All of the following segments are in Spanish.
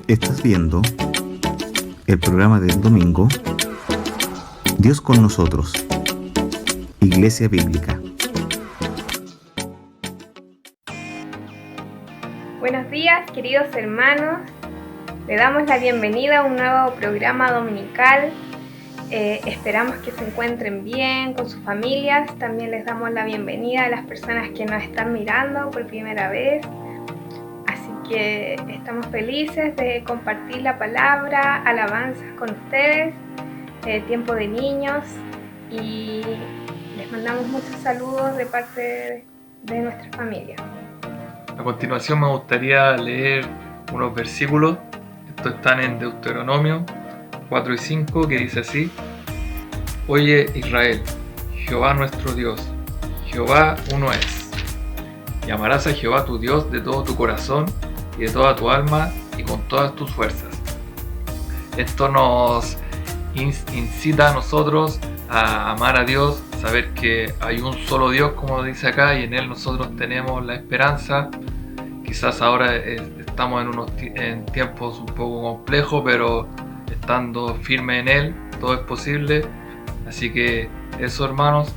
Estás viendo el programa del domingo Dios con nosotros, Iglesia Bíblica. Buenos días, queridos hermanos. Le damos la bienvenida a un nuevo programa dominical. Esperamos que se encuentren bien con sus familias. También les damos la bienvenida a las personas que nos están mirando por primera vez. Así que estamos felices de compartir la palabra, alabanzas con ustedes, tiempo de niños, y les mandamos muchos saludos de parte de nuestra familia. A continuación me gustaría leer unos versículos. Estos están en Deuteronomio 4 y 5, que dice así: Oye Israel, Jehová nuestro Dios, Jehová uno es. Y amarás a Jehová tu Dios de todo tu corazón y de toda tu alma y con todas tus fuerzas. Esto nos incita a nosotros a amar a Dios, saber que hay un solo Dios, como dice acá, y en Él nosotros tenemos la esperanza. Quizás ahora estamos en tiempos un poco complejos, pero estando firme en Él, todo es posible. Así que eso, hermanos,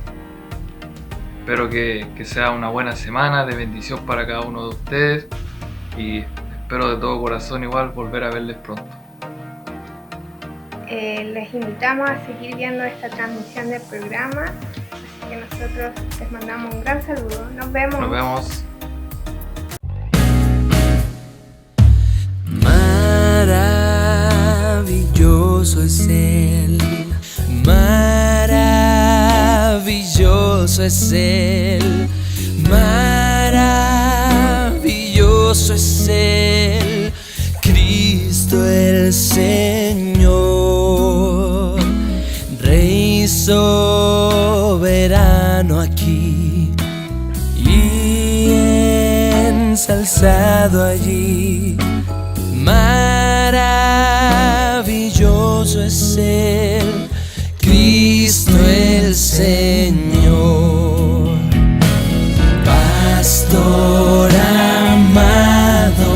espero que sea una buena semana de bendición para cada uno de ustedes, y espero de todo corazón igual volver a verles pronto. Les invitamos a seguir viendo esta transmisión del programa, así que nosotros les mandamos un gran saludo. Nos vemos. Nos vemos. Maravilloso es Él, maravilloso es Él, maravilloso es Él, Cristo el Señor, Rey soberano aquí y ensalzado allí. Maravilloso es Él, Cristo el Señor, Pastor amado,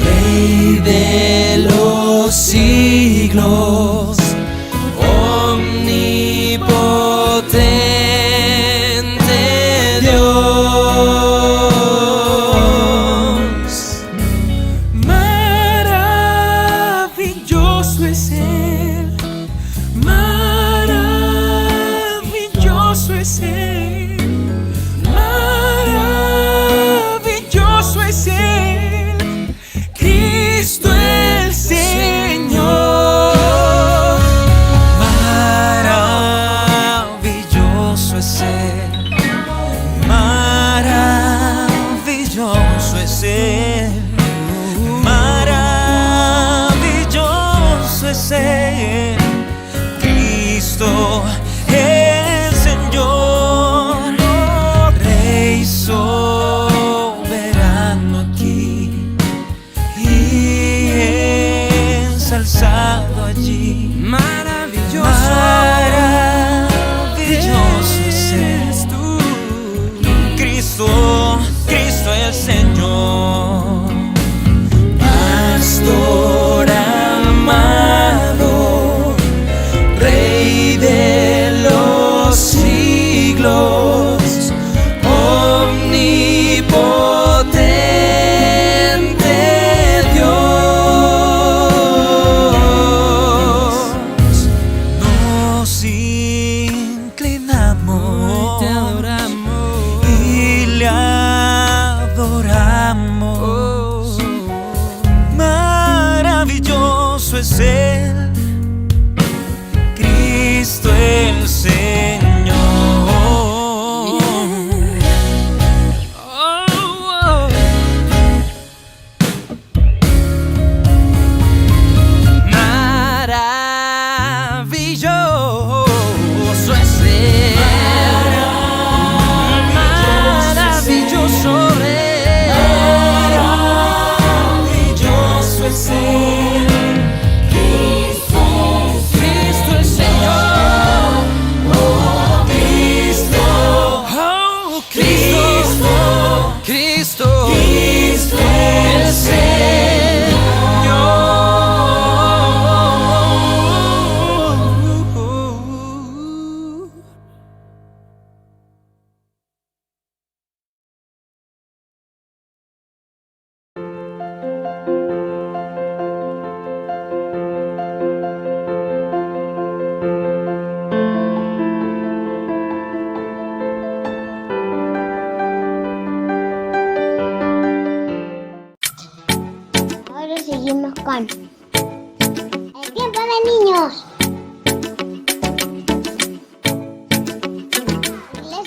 Rey de los siglos, omnipotente Dios.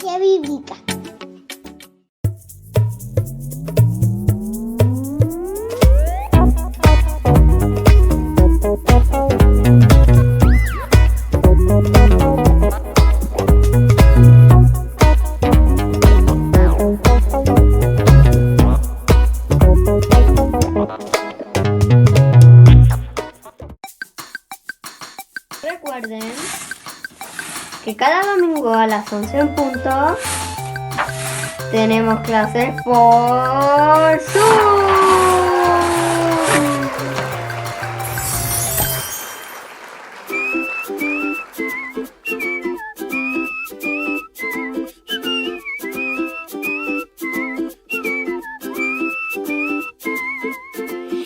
Iglesia Bíblica. Recuerden que cada domingo a las 11 en punto tenemos clases por Zoom.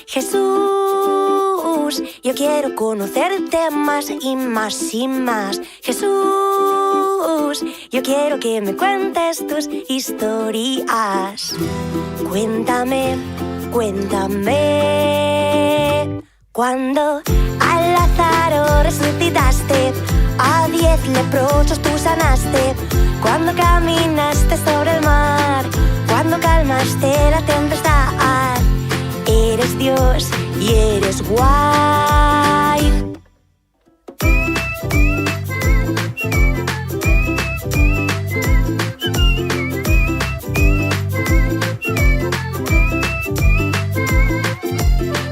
Jesús, yo quiero conocerte más y más y más. Jesús, yo quiero que me cuentes tus historias. Cuéntame, cuéntame. Cuando a Lázaro resucitaste, a 10 leprosos tú sanaste. Cuando caminaste sobre el mar, cuando calmaste la tempestad. Eres Dios y eres guay.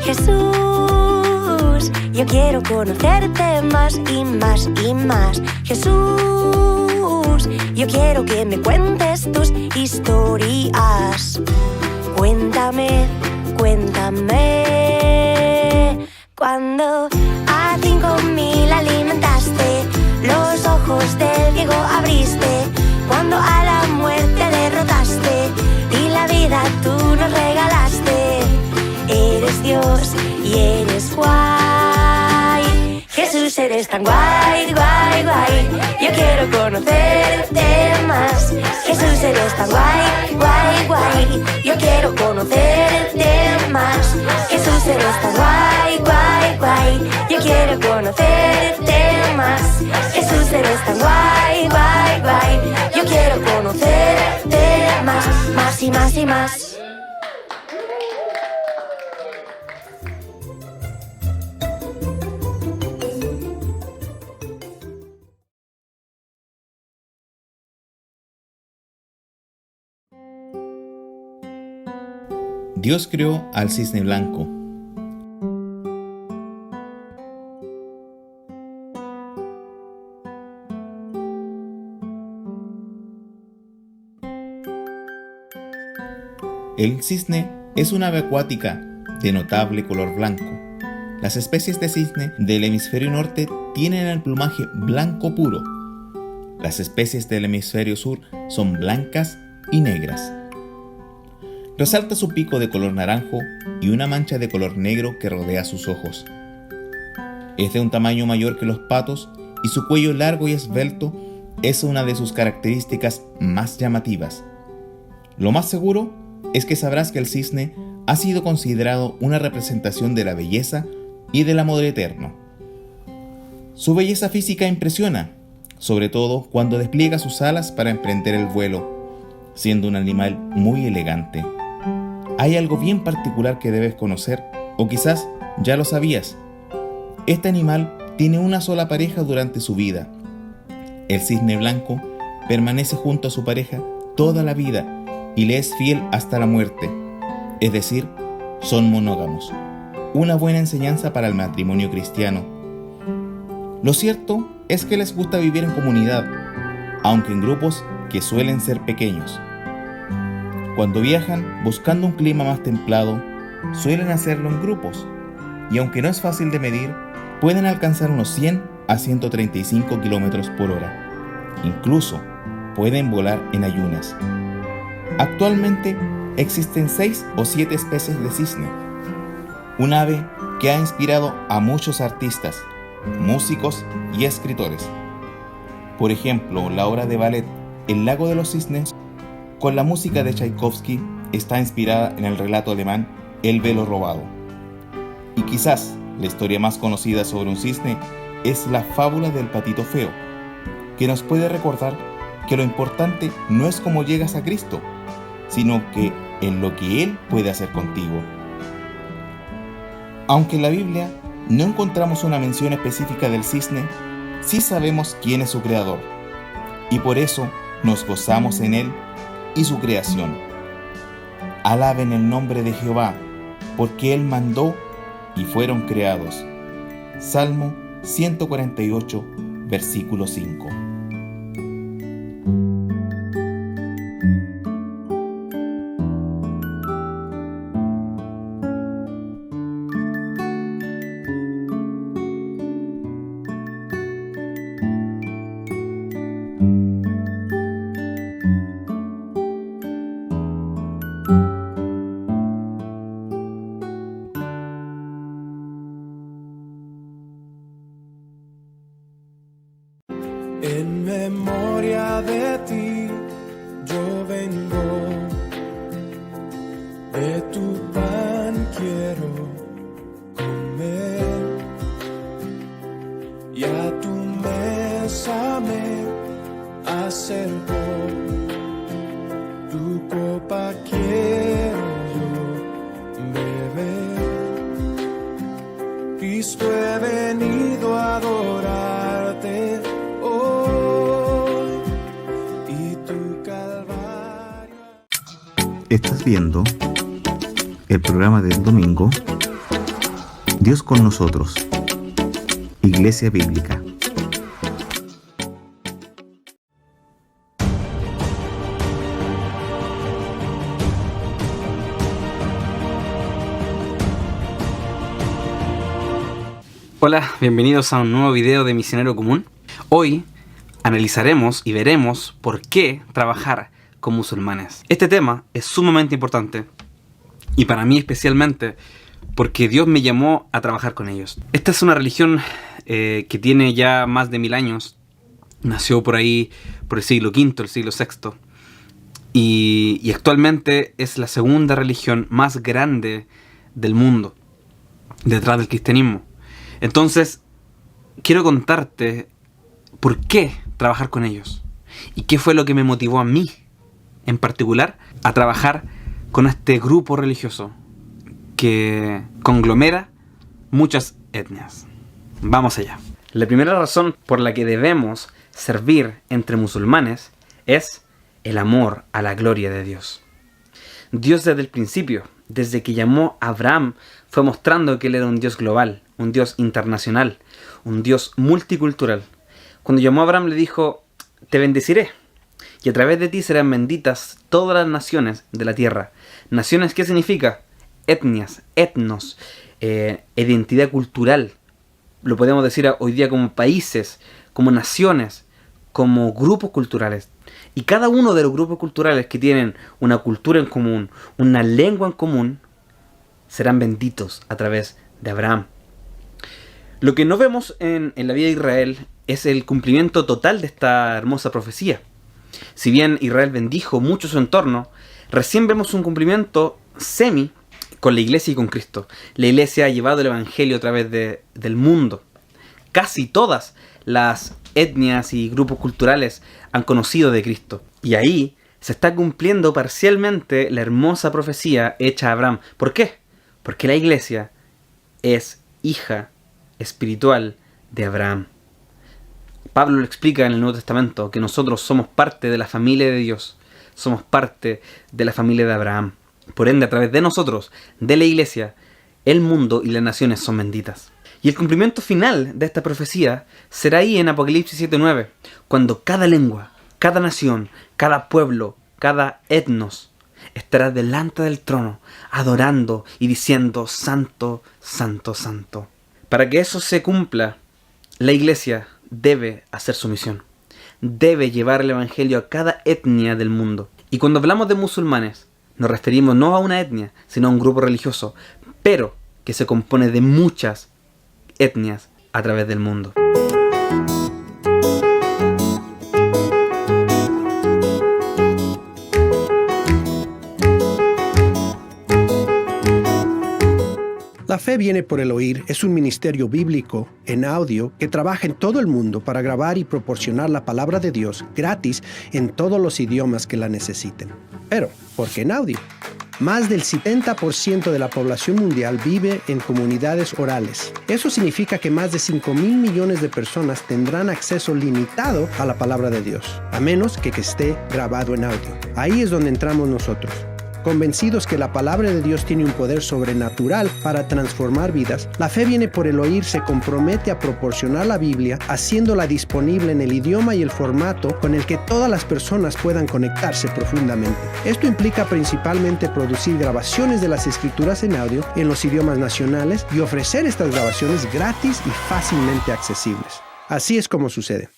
Jesús, yo quiero conocerte más y más y más. Jesús, yo quiero que me cuentes tus historias. Cuéntame, cuéntame. Cuando a 5.000 alimentaste, los ojos del ciego abriste. Cuando a la muerte derrotaste y la vida tú nos regalaste. Eres Dios y eres guay. Jesús, eres tan guay, guay, guay. Yo quiero conocerte más. Jesús, eres tan guay, guay, guay. Yo quiero conocerte más. Jesús, eres tan guay, guay, guay. Yo quiero conocerte más. Jesús, eres tan guay, guay, guay. Yo quiero conocerte más, más y más y más. Dios creó al cisne blanco. El cisne es una ave acuática de notable color blanco. Las especies de cisne del hemisferio norte tienen el plumaje blanco puro. Las especies del hemisferio sur son blancas y negras. Resalta su pico de color naranjo y una mancha de color negro que rodea sus ojos. Es de un tamaño mayor que los patos y su cuello largo y esbelto es una de sus características más llamativas. Lo más seguro es que sabrás que el cisne ha sido considerado una representación de la belleza y del amor eterno. Su belleza física impresiona, sobre todo cuando despliega sus alas para emprender el vuelo, siendo un animal muy elegante. Hay algo bien particular que debes conocer, o quizás ya lo sabías. Este animal tiene una sola pareja durante su vida. El cisne blanco permanece junto a su pareja toda la vida y le es fiel hasta la muerte, es decir, son monógamos. Una buena enseñanza para el matrimonio cristiano. Lo cierto es que les gusta vivir en comunidad, aunque en grupos que suelen ser pequeños. Cuando viajan buscando un clima más templado, suelen hacerlo en grupos, y aunque no es fácil de medir, pueden alcanzar unos 100 a 135 km por hora. Incluso pueden volar en ayunas. Actualmente existen 6 o 7 especies de cisne, un ave que ha inspirado a muchos artistas, músicos y escritores. Por ejemplo, la obra de ballet El lago de los cisnes, con la música de Tchaikovsky, está inspirada en el relato alemán El velo robado. Y quizás la historia más conocida sobre un cisne es la fábula del patito feo, que nos puede recordar que lo importante no es cómo llegas a Cristo, sino que en lo que Él puede hacer contigo. Aunque en la Biblia no encontramos una mención específica del cisne, sí sabemos quién es su creador, y por eso nos gozamos en Él y su creación. Alaben el nombre de Jehová, porque Él mandó y fueron creados. Salmo 148, versículo 5. En memoria de ti yo vengo, de tu pan quiero comer, y a tu mesa me acerco, tu copa quiero yo beber. Cristo, he venido a adorarte hoy, y tu calvario. Estás viendo el programa del domingo Dios con nosotros, Iglesia Bíblica. Hola, bienvenidos a un nuevo video de Misionero Común. Hoy analizaremos y veremos por qué trabajar con musulmanes. Este tema es sumamente importante y para mí especialmente porque Dios me llamó a trabajar con ellos. Esta es una religión que tiene ya más de 1000 años. Nació por ahí por el siglo V, el siglo VI. Y actualmente es la segunda religión más grande del mundo, detrás del cristianismo. Entonces, quiero contarte por qué trabajar con ellos y qué fue lo que me motivó a mí, en particular, a trabajar con este grupo religioso que conglomera muchas etnias. Vamos allá. La primera razón por la que debemos servir entre musulmanes es el amor a la gloria de Dios. Dios desde el principio, desde que llamó a Abraham, fue mostrando que Él era un Dios global, un Dios internacional, un Dios multicultural. Cuando llamó a Abraham le dijo: te bendeciré, y a través de ti serán benditas todas las naciones de la tierra. ¿Naciones qué significa? Etnias, etnos, identidad cultural. Lo podemos decir hoy día como países, como naciones, como grupos culturales. Y cada uno de los grupos culturales que tienen una cultura en común, una lengua en común, serán benditos a través de Abraham. Lo que no vemos en la vida de Israel es el cumplimiento total de esta hermosa profecía. Si bien Israel bendijo mucho su entorno, recién vemos un cumplimiento semi con la iglesia y con Cristo. La iglesia ha llevado el evangelio a través del mundo. Casi todas las etnias y grupos culturales han conocido de Cristo. Y ahí se está cumpliendo parcialmente la hermosa profecía hecha a Abraham. ¿Por qué? Porque la iglesia es hija espiritual de Abraham. Pablo lo explica en el Nuevo Testamento, que nosotros somos parte de la familia de Dios, somos parte de la familia de Abraham. Por ende, a través de nosotros, de la iglesia, el mundo y las naciones son benditas. Y el cumplimiento final de esta profecía será ahí en Apocalipsis 7:9, cuando cada lengua, cada nación, cada pueblo, cada etnos estará delante del trono, adorando y diciendo: Santo, Santo, Santo. Para que eso se cumpla, la iglesia debe hacer su misión. Debe llevar el evangelio a cada etnia del mundo. Y cuando hablamos de musulmanes, nos referimos no a una etnia, sino a un grupo religioso, pero que se compone de muchas etnias a través del mundo. La fe viene por el oír es un ministerio bíblico en audio que trabaja en todo el mundo para grabar y proporcionar la palabra de Dios gratis en todos los idiomas que la necesiten. Pero, ¿por qué en audio? Más del 70% de la población mundial vive en comunidades orales. Eso significa que más de 5.000 millones de personas tendrán acceso limitado a la palabra de Dios, a menos que esté grabado en audio. Ahí es donde entramos nosotros. Convencidos que la palabra de Dios tiene un poder sobrenatural para transformar vidas, La Fe Viene por el Oír se compromete a proporcionar la Biblia, haciéndola disponible en el idioma y el formato con el que todas las personas puedan conectarse profundamente. Esto implica principalmente producir grabaciones de las Escrituras en audio en los idiomas nacionales y ofrecer estas grabaciones gratis y fácilmente accesibles. Así es como sucede.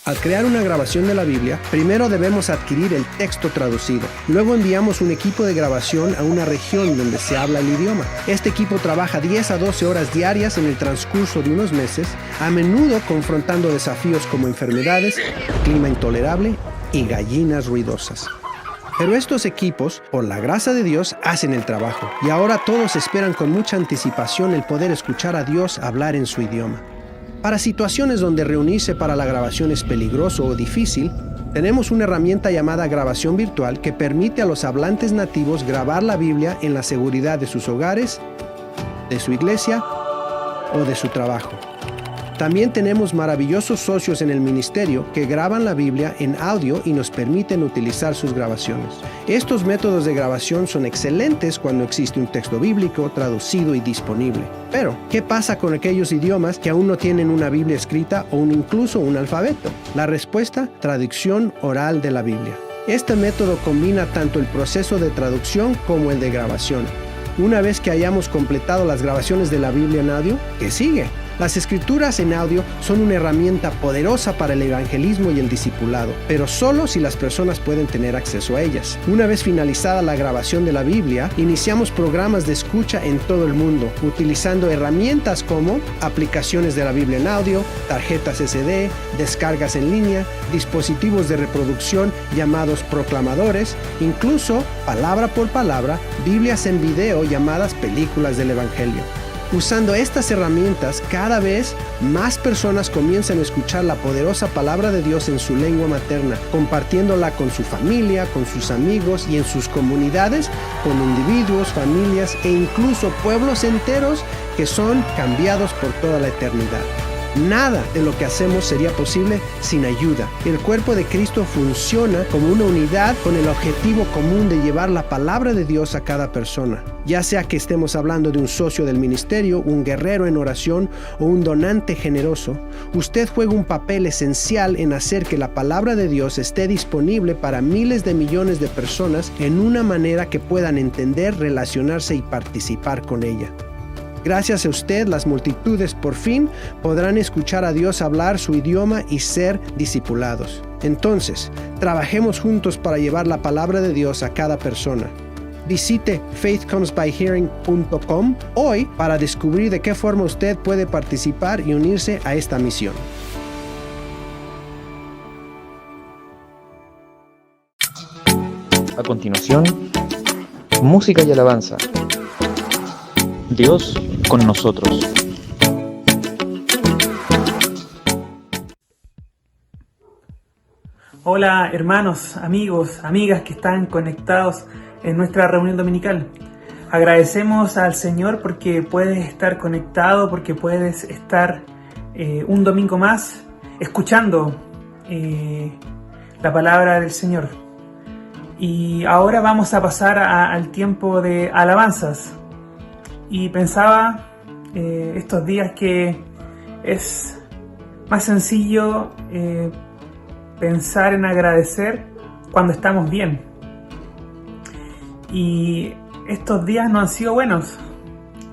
Al crear una grabación de la Biblia, primero debemos adquirir el texto traducido. Luego enviamos un equipo de grabación a una región donde se habla el idioma. Este equipo trabaja 10 a 12 horas diarias en el transcurso de unos meses, a menudo confrontando desafíos como enfermedades, clima intolerable y gallinas ruidosas. Pero estos equipos, por la gracia de Dios, hacen el trabajo. Y ahora todos esperan con mucha anticipación el poder escuchar a Dios hablar en su idioma. Para situaciones donde reunirse para la grabación es peligroso o difícil, tenemos una herramienta llamada grabación virtual que permite a los hablantes nativos grabar la Biblia en la seguridad de sus hogares, de su iglesia o de su trabajo. También tenemos maravillosos socios en el ministerio que graban la Biblia en audio y nos permiten utilizar sus grabaciones. Estos métodos de grabación son excelentes cuando existe un texto bíblico traducido y disponible. Pero, ¿qué pasa con aquellos idiomas que aún no tienen una Biblia escrita o incluso un alfabeto? La respuesta: traducción oral de la Biblia. Este método combina tanto el proceso de traducción como el de grabación. Una vez que hayamos completado las grabaciones de la Biblia en audio, ¿qué sigue? Las escrituras en audio son una herramienta poderosa para el evangelismo y el discipulado, pero solo si las personas pueden tener acceso a ellas. Una vez finalizada la grabación de la Biblia, iniciamos programas de escucha en todo el mundo, utilizando herramientas como aplicaciones de la Biblia en audio, tarjetas SD, descargas en línea, dispositivos de reproducción llamados proclamadores, incluso, palabra por palabra, Biblias en video llamadas películas del Evangelio. Usando estas herramientas, cada vez más personas comienzan a escuchar la poderosa palabra de Dios en su lengua materna, compartiéndola con su familia, con sus amigos y en sus comunidades, con individuos, familias e incluso pueblos enteros que son cambiados por toda la eternidad. Nada de lo que hacemos sería posible sin ayuda. El cuerpo de Cristo funciona como una unidad con el objetivo común de llevar la palabra de Dios a cada persona. Ya sea que estemos hablando de un socio del ministerio, un guerrero en oración o un donante generoso, usted juega un papel esencial en hacer que la palabra de Dios esté disponible para miles de millones de personas en una manera que puedan entender, relacionarse y participar con ella. Gracias a usted, las multitudes por fin podrán escuchar a Dios hablar su idioma y ser discipulados. Entonces, trabajemos juntos para llevar la palabra de Dios a cada persona. Visite faithcomesbyhearing.com hoy para descubrir de qué forma usted puede participar y unirse a esta misión. A continuación, música y alabanza. Dios con nosotros. Hola hermanos, amigos, amigas que están conectados en nuestra reunión dominical. Agradecemos al Señor porque puedes estar conectado, porque puedes estar un domingo más escuchando la palabra del Señor. Y ahora vamos a pasar al tiempo de alabanzas. Y pensaba estos días que es más sencillo pensar en agradecer cuando estamos bien. Y estos días no han sido buenos.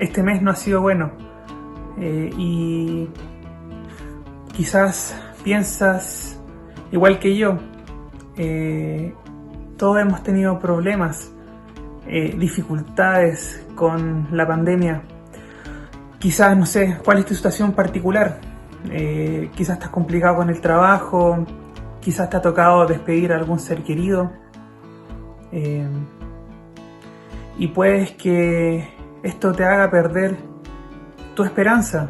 Este mes no ha sido bueno. Y quizás piensas igual que yo. Todos hemos tenido problemas, dificultades con la pandemia. Quizás, no sé, ¿cuál es tu situación particular? Quizás estás complicado con el trabajo, quizás te ha tocado despedir a algún ser querido. Y puedes que esto te haga perder tu esperanza.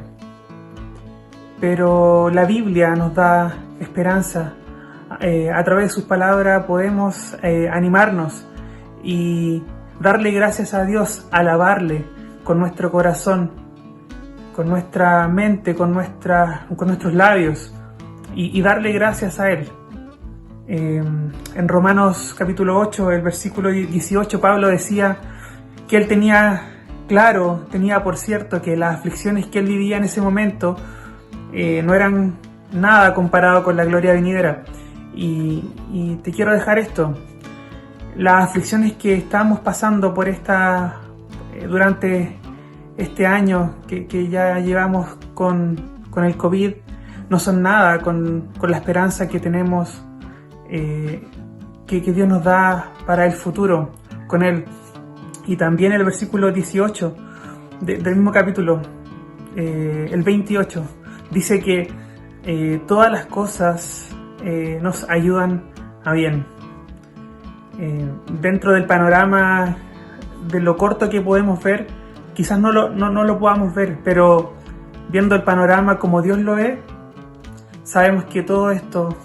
Pero la Biblia nos da esperanza. A través de sus palabras podemos animarnos y darle gracias a Dios, alabarle con nuestro corazón, con nuestra mente, con nuestros labios y darle gracias a Él. En Romanos capítulo 8, el versículo 18, Pablo decía que él tenía por cierto que las aflicciones que él vivía en ese momento no eran nada comparado con la gloria venidera. Y te quiero dejar esto: las aflicciones que estamos pasando por durante este año que ya llevamos con el COVID no son nada con la esperanza que tenemos, que Dios nos da para el futuro con Él. Y también el versículo 18 del mismo capítulo, el 28, dice que todas las cosas nos ayudan a bien. Dentro del panorama de lo corto que podemos ver, quizás no lo podamos ver, pero viendo el panorama como Dios lo ve, sabemos que todo esto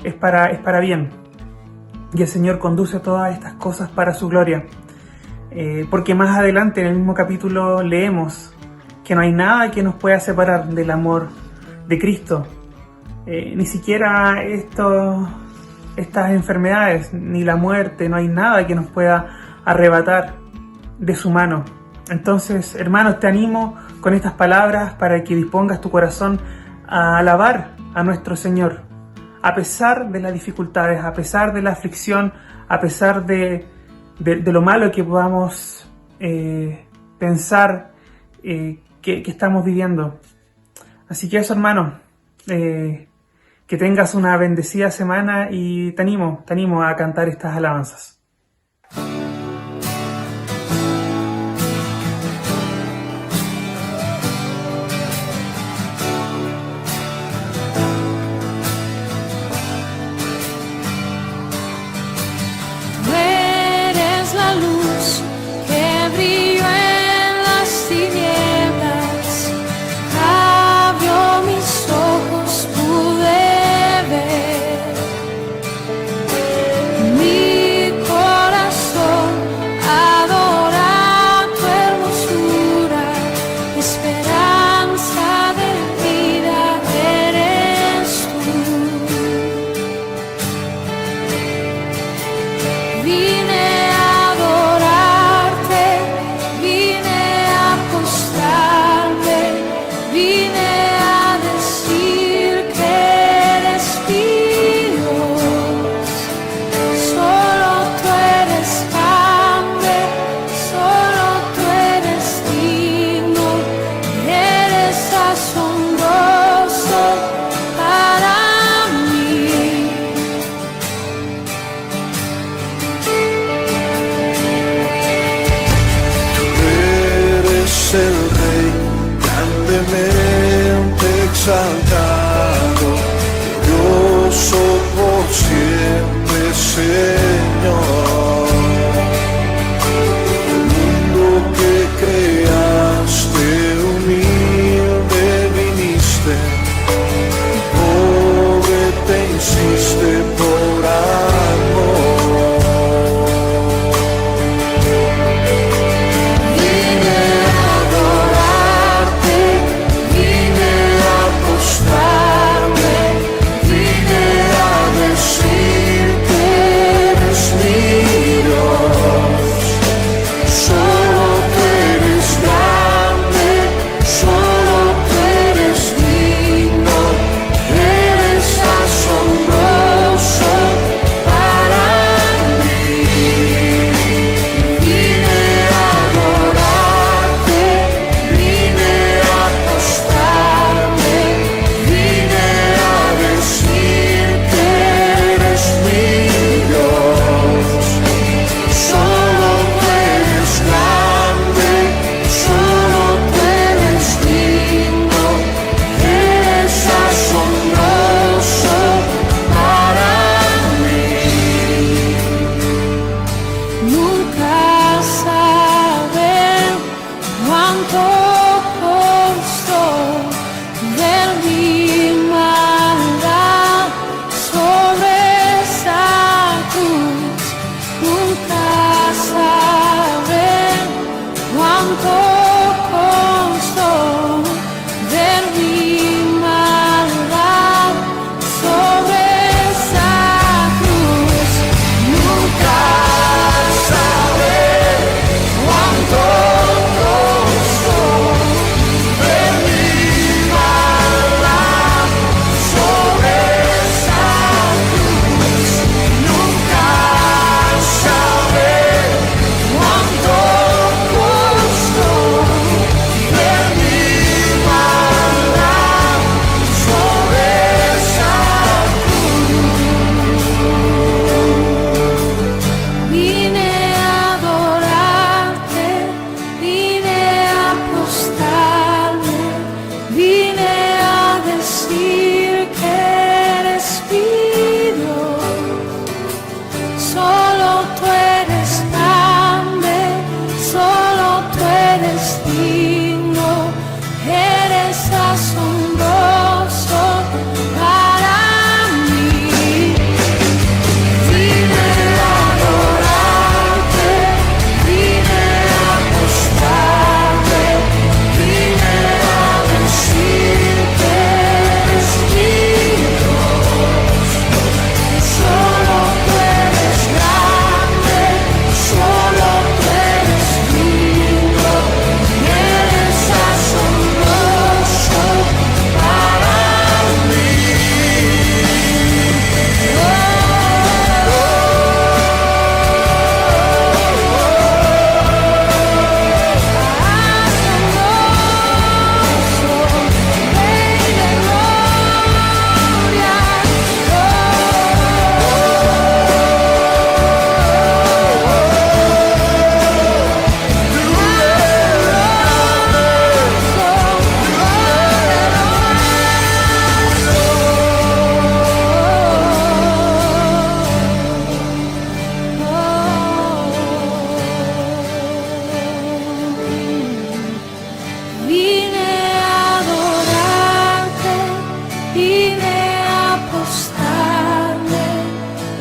es para bien. Y el Señor conduce todas estas cosas para su gloria. Porque más adelante en el mismo capítulo leemos que no hay nada que nos pueda separar del amor de Cristo. Ni siquiera estas enfermedades, ni la muerte, no hay nada que nos pueda arrebatar de su mano. Entonces, hermanos, te animo con estas palabras para que dispongas tu corazón a alabar a nuestro Señor, a pesar de las dificultades, a pesar de la aflicción, a pesar de lo malo que podamos pensar que estamos viviendo. Así que eso, hermano, que tengas una bendecida semana y te animo a cantar estas alabanzas. Exaltado, glorioso por siempre, Señor. El mundo que creaste, humilde viniste, pobre te hiciste por amor. Vine a decir que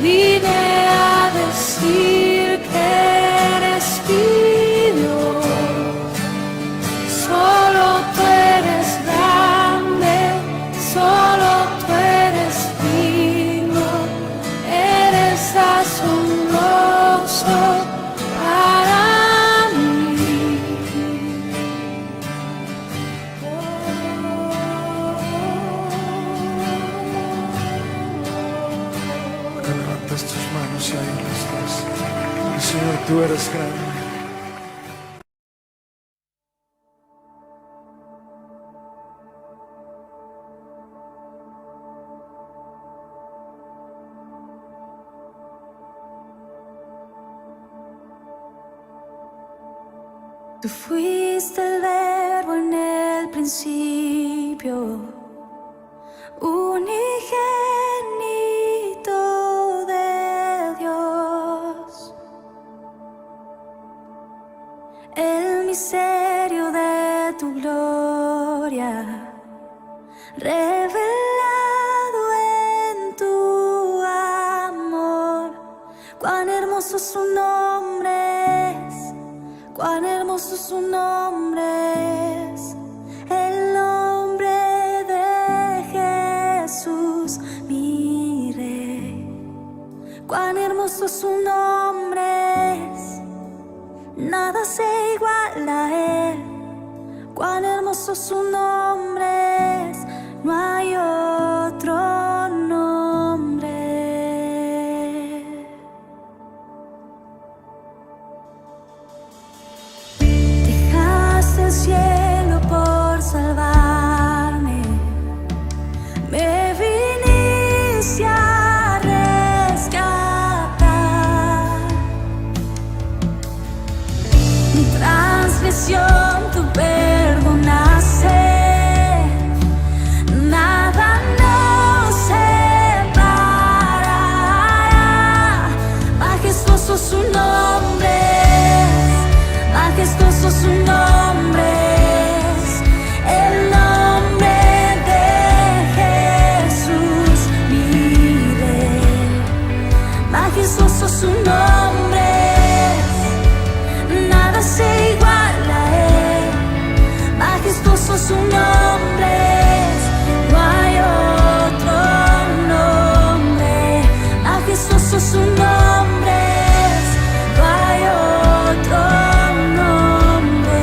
vine a decir que eres mi Dios. Solo tú eres grande, solo tú eres digno, eres asombroso para mí. Ahora levantas tus manos y ahí las das. Porque, Señor, tú eres grande. Tú fuiste el verbo en el principio, unigénito de Dios. El misterio de tu gloria, revelado en tu amor. Cuán hermoso su nombre es, cuán hermoso su nombre es, el nombre de Jesús, mi Rey. Cuán hermoso su nombre es, nada se iguala a él. Cuán hermoso su nombre es, no hay otro nombre. Dejaste el cielo por salvarme, me viniste a rescatar. Mi transgresión tú perdonaste, nada nos separará. Majestuoso su nombre es, majestuoso su nombre es, el nombre de Jesús, mi Rey. Majestuoso su nombre es, nada se iguala a él. Majestuoso su nombre es, no hay otro nombre. Majestuoso su nombre es, no hay otro nombre.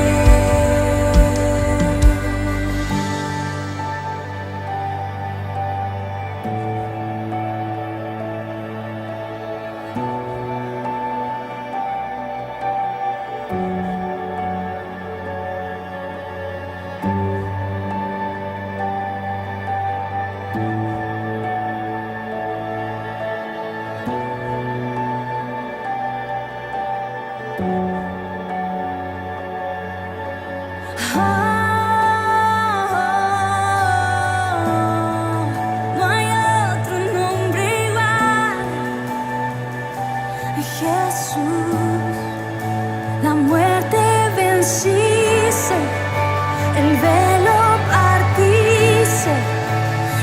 No hay otro nombre igual. Jesús, la muerte venciste, el velo partiste,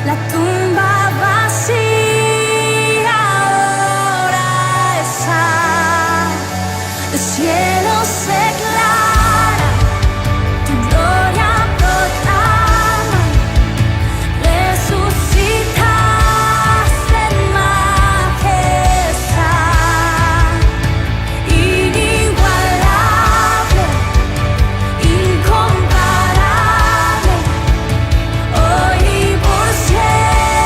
la tumba vacía ahora está. El cielo se declara, tu gloria proclama. Resucitaste en majestad, inigualable, incomparable, hoy y por siempre.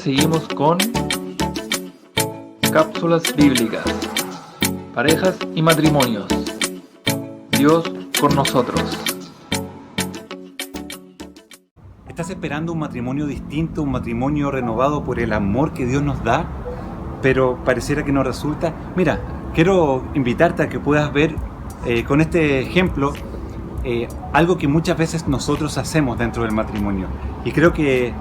seguimos con cápsulas bíblicas, parejas y matrimonios. Dios con nosotros. ¿Estás esperando un matrimonio distinto, un matrimonio renovado por el amor que Dios nos da, pero pareciera que no resulta? Mira, quiero invitarte a que puedas ver con este ejemplo algo que muchas veces nosotros hacemos dentro del matrimonio. Y creo que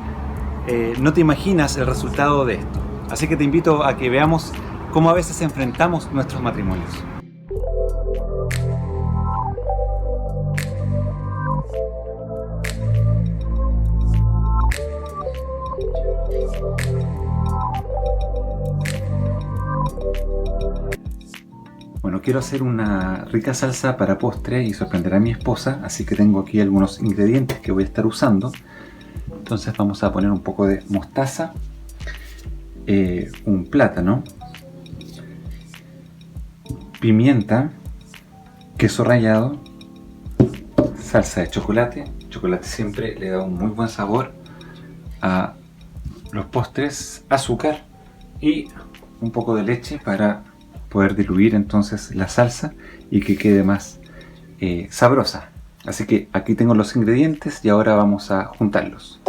no te imaginas el resultado de esto. Así que te invito a que veamos cómo a veces enfrentamos nuestros matrimonios. Bueno, quiero hacer una rica salsa para postre y sorprender a mi esposa, así que tengo aquí algunos ingredientes que voy a estar usando. Entonces vamos a poner un poco de mostaza, un plátano, pimienta, queso rallado, salsa de chocolate. Chocolate siempre le da un muy buen sabor a los postres, azúcar y un poco de leche para poder diluir entonces la salsa y que quede más sabrosa. Así que aquí tengo los ingredientes y ahora vamos a juntarlos.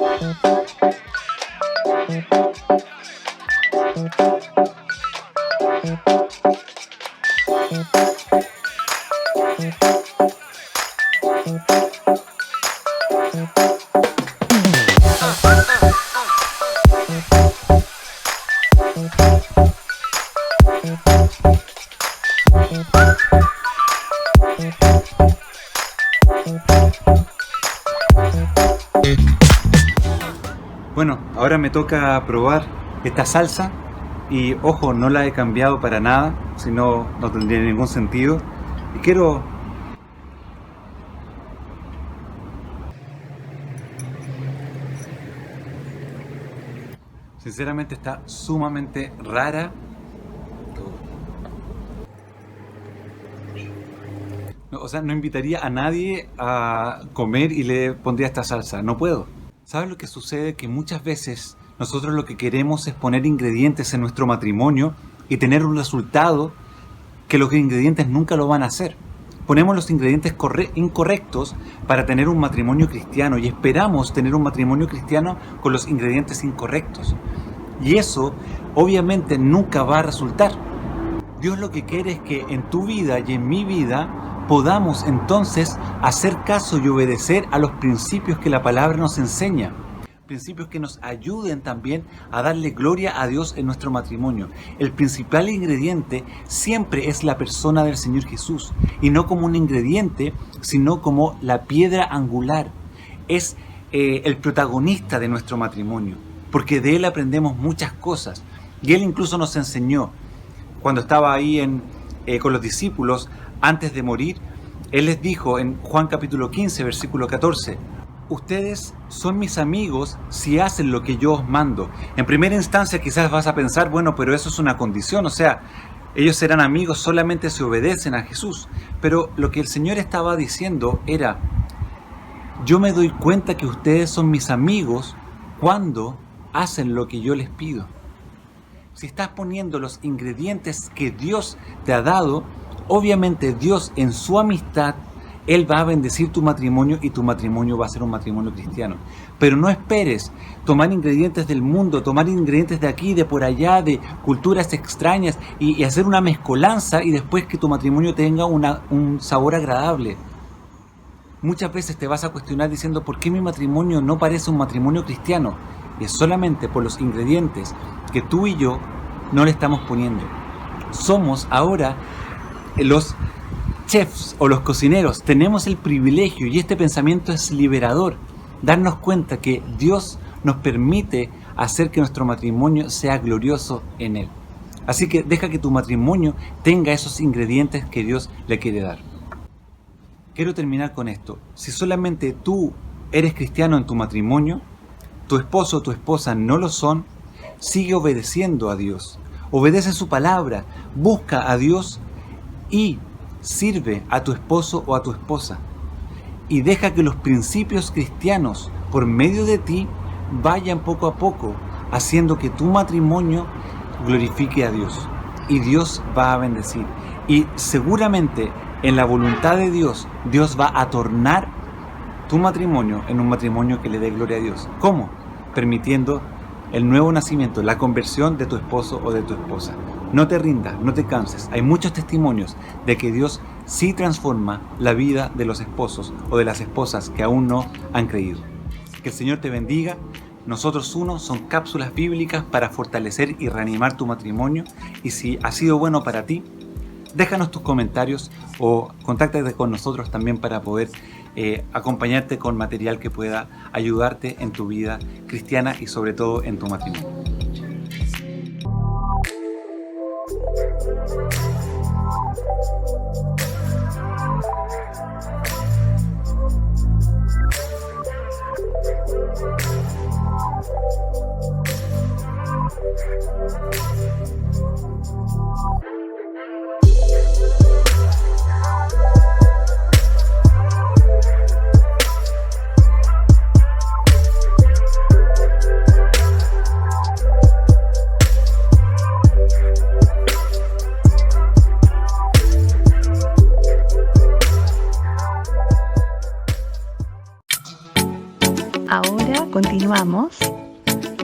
Bueno, ahora me toca probar esta salsa y ojo, no la he cambiado para nada, si no, no tendría ningún sentido. Y quiero... Sinceramente está sumamente rara. O sea, no invitaría a nadie a comer y le pondría esta salsa, no puedo. ¿Sabes lo que sucede? Que muchas veces nosotros lo que queremos es poner ingredientes en nuestro matrimonio y tener un resultado que los ingredientes nunca lo van a hacer. Ponemos los ingredientes incorrectos para tener un matrimonio cristiano y esperamos tener un matrimonio cristiano con los ingredientes incorrectos. Y eso obviamente nunca va a resultar. Dios lo que quiere es que en tu vida y en mi vida podamos entonces hacer caso y obedecer a los principios que la palabra nos enseña. Principios que nos ayuden también a darle gloria a Dios en nuestro matrimonio. El principal ingrediente siempre es la persona del Señor Jesús. Y no como un ingrediente, sino como la piedra angular. Es el protagonista de nuestro matrimonio. Porque de Él aprendemos muchas cosas. Y Él incluso nos enseñó, cuando estaba ahí con los discípulos, antes de morir, Él les dijo en Juan capítulo 15, versículo 14, ustedes son mis amigos si hacen lo que yo os mando. En primera instancia quizás vas a pensar, bueno, pero eso es una condición, o sea, ellos serán amigos solamente si obedecen a Jesús. Pero lo que el Señor estaba diciendo era, yo me doy cuenta que ustedes son mis amigos cuando hacen lo que yo les pido. Si estás poniendo los ingredientes que Dios te ha dado, obviamente Dios en su amistad, Él va a bendecir tu matrimonio y tu matrimonio va a ser un matrimonio cristiano. Pero no esperes tomar ingredientes del mundo, tomar ingredientes de aquí, de por allá, de culturas extrañas y hacer una mezcolanza y después que tu matrimonio tenga un sabor agradable. Muchas veces te vas a cuestionar diciendo, ¿por qué mi matrimonio no parece un matrimonio cristiano? Y es solamente por los ingredientes que tú y yo no le estamos poniendo. Somos ahora los chefs o los cocineros, tenemos el privilegio y este pensamiento es liberador, darnos cuenta que Dios nos permite hacer que nuestro matrimonio sea glorioso en Él. Así que deja que tu matrimonio tenga esos ingredientes que Dios le quiere dar. Quiero terminar con esto. Si solamente tú eres cristiano en tu matrimonio, tu esposo o tu esposa no lo son, sigue obedeciendo a Dios. Obedece su palabra, busca a Dios y sirve a tu esposo o a tu esposa. Y deja que los principios cristianos, por medio de ti, vayan poco a poco haciendo que tu matrimonio glorifique a Dios. Y Dios va a bendecir. Y seguramente en la voluntad de Dios, Dios va a tornar tu matrimonio en un matrimonio que le dé gloria a Dios. ¿Cómo? Permitiendo el nuevo nacimiento, la conversión de tu esposo o de tu esposa. No te rindas, no te canses. Hay muchos testimonios de que Dios sí transforma la vida de los esposos o de las esposas que aún no han creído. Que el Señor te bendiga. Nosotros Uno son cápsulas bíblicas para fortalecer y reanimar tu matrimonio. Y si ha sido bueno para ti, déjanos tus comentarios o contáctate con nosotros también para poder acompañarte con material que pueda ayudarte en tu vida cristiana y sobre todo en tu matrimonio. Ahora continuamos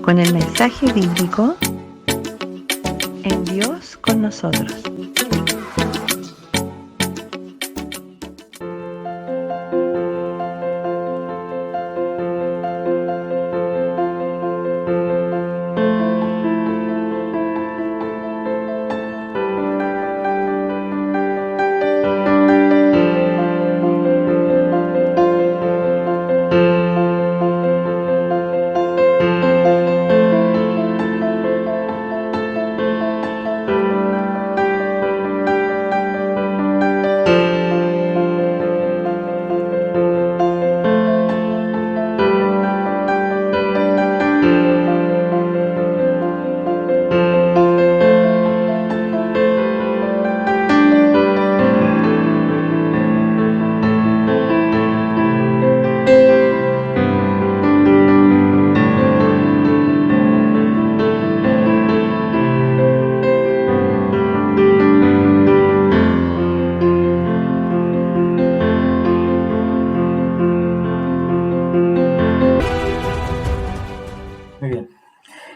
con el mensaje bíblico en Dios con nosotros.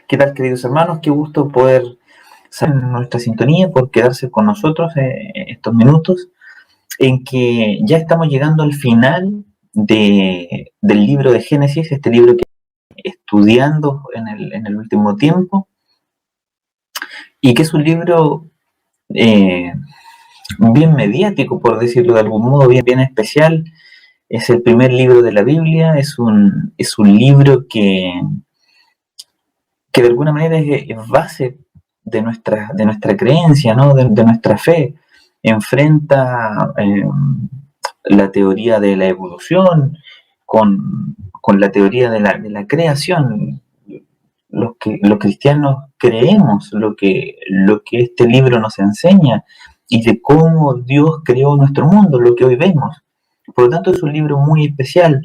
¿Qué tal, queridos hermanos? Qué gusto poder salir en nuestra sintonía, por quedarse con nosotros estos minutos en que ya estamos llegando al final del libro de Génesis, este libro que estudiando en el último tiempo, y que es un libro bien mediático, por decirlo de algún modo, bien especial. Es el primer libro de la Biblia, es un libro que de alguna manera es base de nuestra creencia, ¿no? de nuestra fe. Enfrenta la teoría de la evolución con la teoría de la creación. Los cristianos creemos lo que este libro nos enseña y de cómo Dios creó nuestro mundo, lo que hoy vemos. Por lo tanto, es un libro muy especial.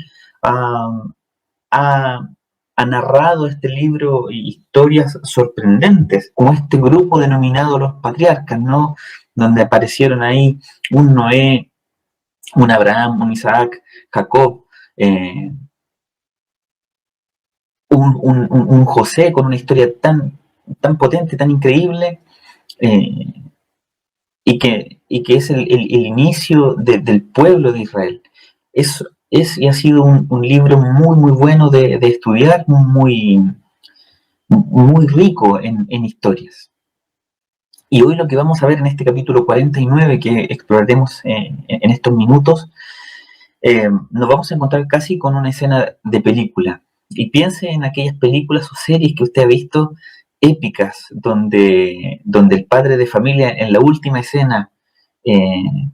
Ha narrado este libro historias sorprendentes, como este grupo denominado los patriarcas, ¿no? Donde aparecieron ahí un Noé, un Abraham, un Isaac, Jacob, un José con una historia tan potente, tan increíble, y que es el inicio del pueblo de Israel. Y ha sido un libro muy bueno de estudiar, muy rico en historias. Y hoy lo que vamos a ver en este capítulo 49 que exploraremos en estos minutos, nos vamos a encontrar casi con una escena de película. Y piense en aquellas películas o series que usted ha visto, épicas, donde el padre de familia en la última escena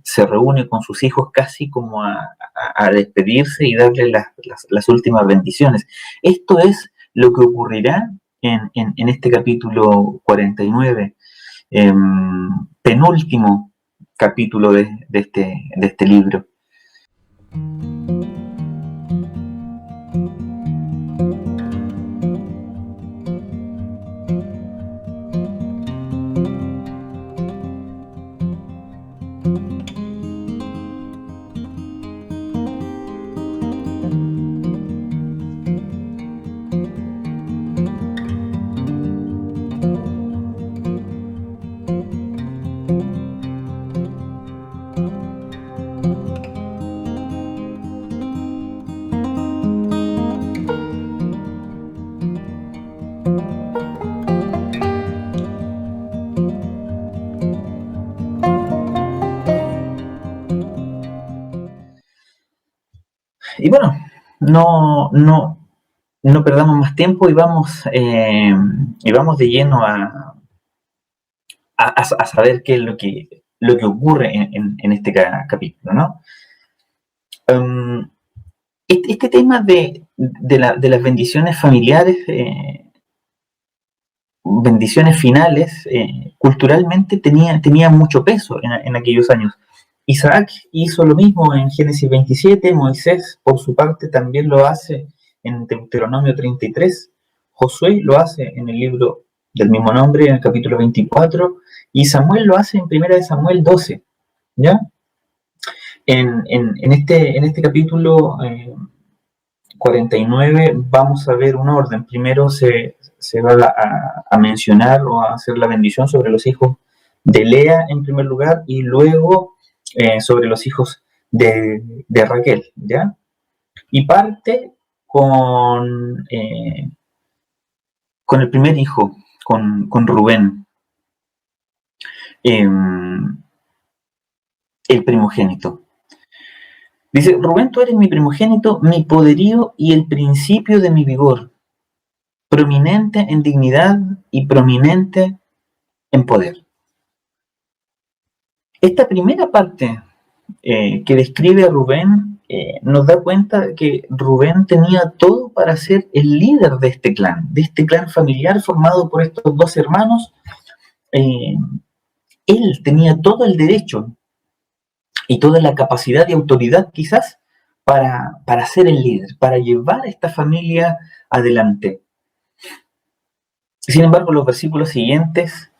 se reúne con sus hijos casi como a despedirse y darle las últimas bendiciones. Esto es lo que ocurrirá en este capítulo 49, penúltimo capítulo de este libro. Y bueno, no perdamos más tiempo y vamos de lleno a saber qué es lo que ocurre en este capítulo, ¿no? Este tema de las bendiciones familiares, bendiciones finales, culturalmente tenía mucho peso en aquellos años. Isaac hizo lo mismo en Génesis 27, Moisés por su parte también lo hace en Deuteronomio 33, Josué lo hace en el libro del mismo nombre, en el capítulo 24, y Samuel lo hace en 1 Samuel 12, ¿ya? En este capítulo 49 vamos a ver un orden. Primero se va a mencionar o a hacer la bendición sobre los hijos de Lea en primer lugar, y luego sobre los hijos de Raquel, ¿ya? Y parte con el primer hijo, con Rubén, el primogénito. Dice: Rubén, tú eres mi primogénito, mi poderío y el principio de mi vigor, prominente en dignidad y prominente en poder. Esta primera parte que describe a Rubén nos da cuenta que Rubén tenía todo para ser el líder de este clan familiar formado por estos dos hermanos. Él tenía todo el derecho y toda la capacidad y autoridad quizás para ser el líder, para llevar a esta familia adelante. Sin embargo, los versículos siguientes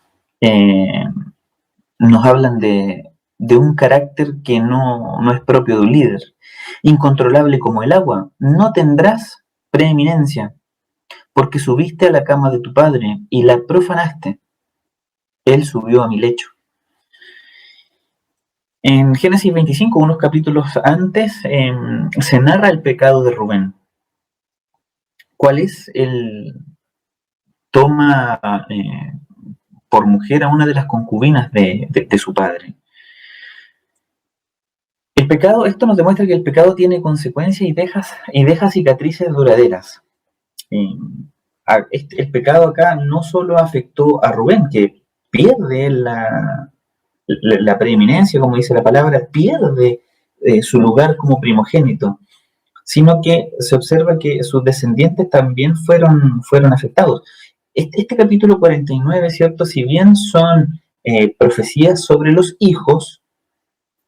nos hablan de un carácter que no es propio de un líder. Incontrolable como el agua, no tendrás preeminencia, porque subiste a la cama de tu padre y la profanaste. Él subió a mi lecho. En Génesis 25, unos capítulos antes, se narra el pecado de Rubén. ¿Cuál es? Él toma por mujer a una de las concubinas de su padre. El pecado, esto nos demuestra que el pecado tiene consecuencias y deja cicatrices duraderas. El pecado acá no solo afectó a Rubén, que pierde la preeminencia, como dice la palabra, pierde su lugar como primogénito, sino que se observa que sus descendientes también fueron afectados. Este capítulo 49, ¿cierto? Si bien son profecías sobre los hijos,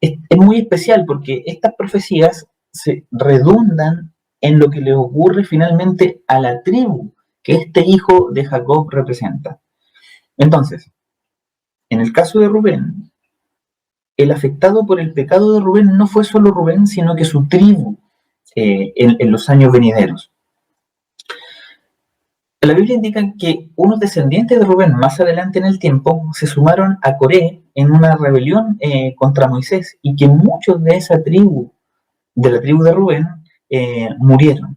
es muy especial porque estas profecías se redundan en lo que le ocurre finalmente a la tribu que este hijo de Jacob representa. Entonces, en el caso de Rubén, el afectado por el pecado de Rubén no fue solo Rubén, sino que su tribu en los años venideros. La Biblia indica que unos descendientes de Rubén más adelante en el tiempo se sumaron a Coré en una rebelión contra Moisés, y que muchos de esa tribu, de la tribu de Rubén, murieron.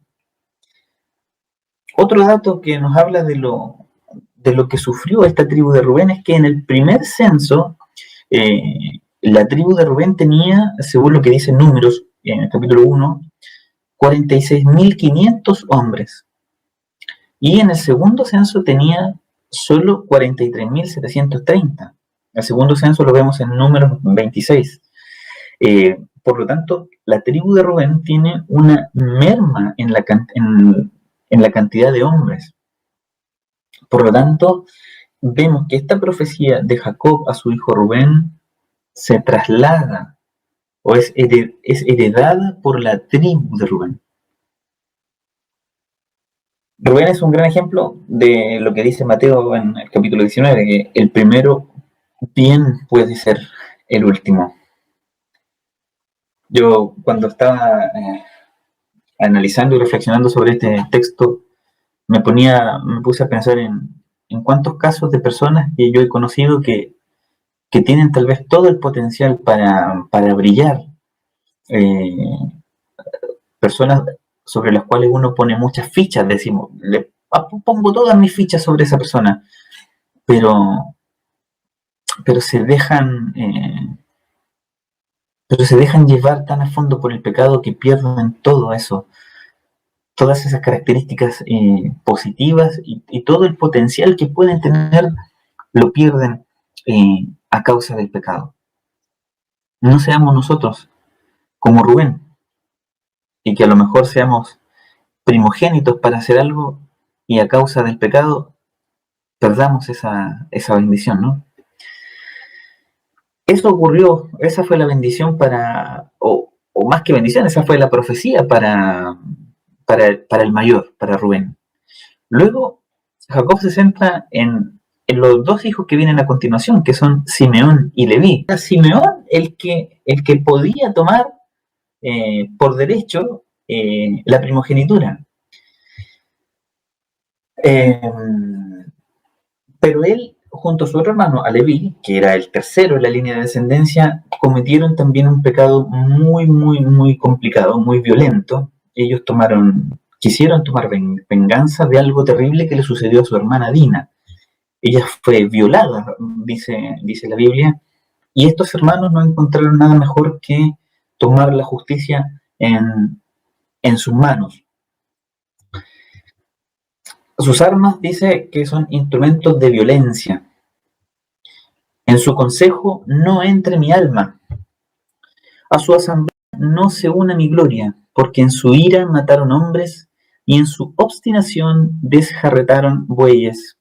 Otro dato que nos habla de lo que sufrió esta tribu de Rubén es que en el primer censo la tribu de Rubén tenía, según lo que dicen Números en el capítulo 1, 46.500 hombres. Y en el segundo censo tenía solo 43.730. El segundo censo lo vemos en Números 26. Por lo tanto, la tribu de Rubén tiene una merma en la cantidad de hombres. Por lo tanto, vemos que esta profecía de Jacob a su hijo Rubén se traslada o es heredada por la tribu de Rubén. Rubén es un gran ejemplo de lo que dice Mateo en el capítulo 19, que el primero bien puede ser el último. Yo, cuando estaba analizando y reflexionando sobre este texto, me puse a pensar en cuántos casos de personas que yo he conocido que tienen tal vez todo el potencial para brillar, personas sobre las cuales uno pone muchas fichas, decimos, pongo todas mis fichas sobre esa persona, pero se dejan pero se dejan llevar tan a fondo por el pecado que pierden todo eso, todas esas características positivas y todo el potencial que pueden tener lo pierden a causa del pecado. No seamos nosotros como Rubén, y que a lo mejor seamos primogénitos para hacer algo y a causa del pecado perdamos esa bendición, ¿no? Eso ocurrió, esa fue la bendición o más que bendición, esa fue la profecía para el mayor, para Rubén. Luego, Jacob se centra en los dos hijos que vienen a continuación, que son Simeón y Leví. Simeón, el que podía tomar por derecho la primogenitura. Pero él, junto a su otro hermano, a Leví, que era el tercero en la línea de descendencia, cometieron también un pecado muy, muy, muy complicado, muy violento. Ellos quisieron tomar venganza de algo terrible que le sucedió a su hermana Dina. Ella fue violada, dice la Biblia, y estos hermanos no encontraron nada mejor que tomar la justicia en sus manos. Sus armas dice que son instrumentos de violencia. En su consejo no entre mi alma. A su asamblea no se una mi gloria, porque en su ira mataron hombres y en su obstinación desjarretaron bueyes.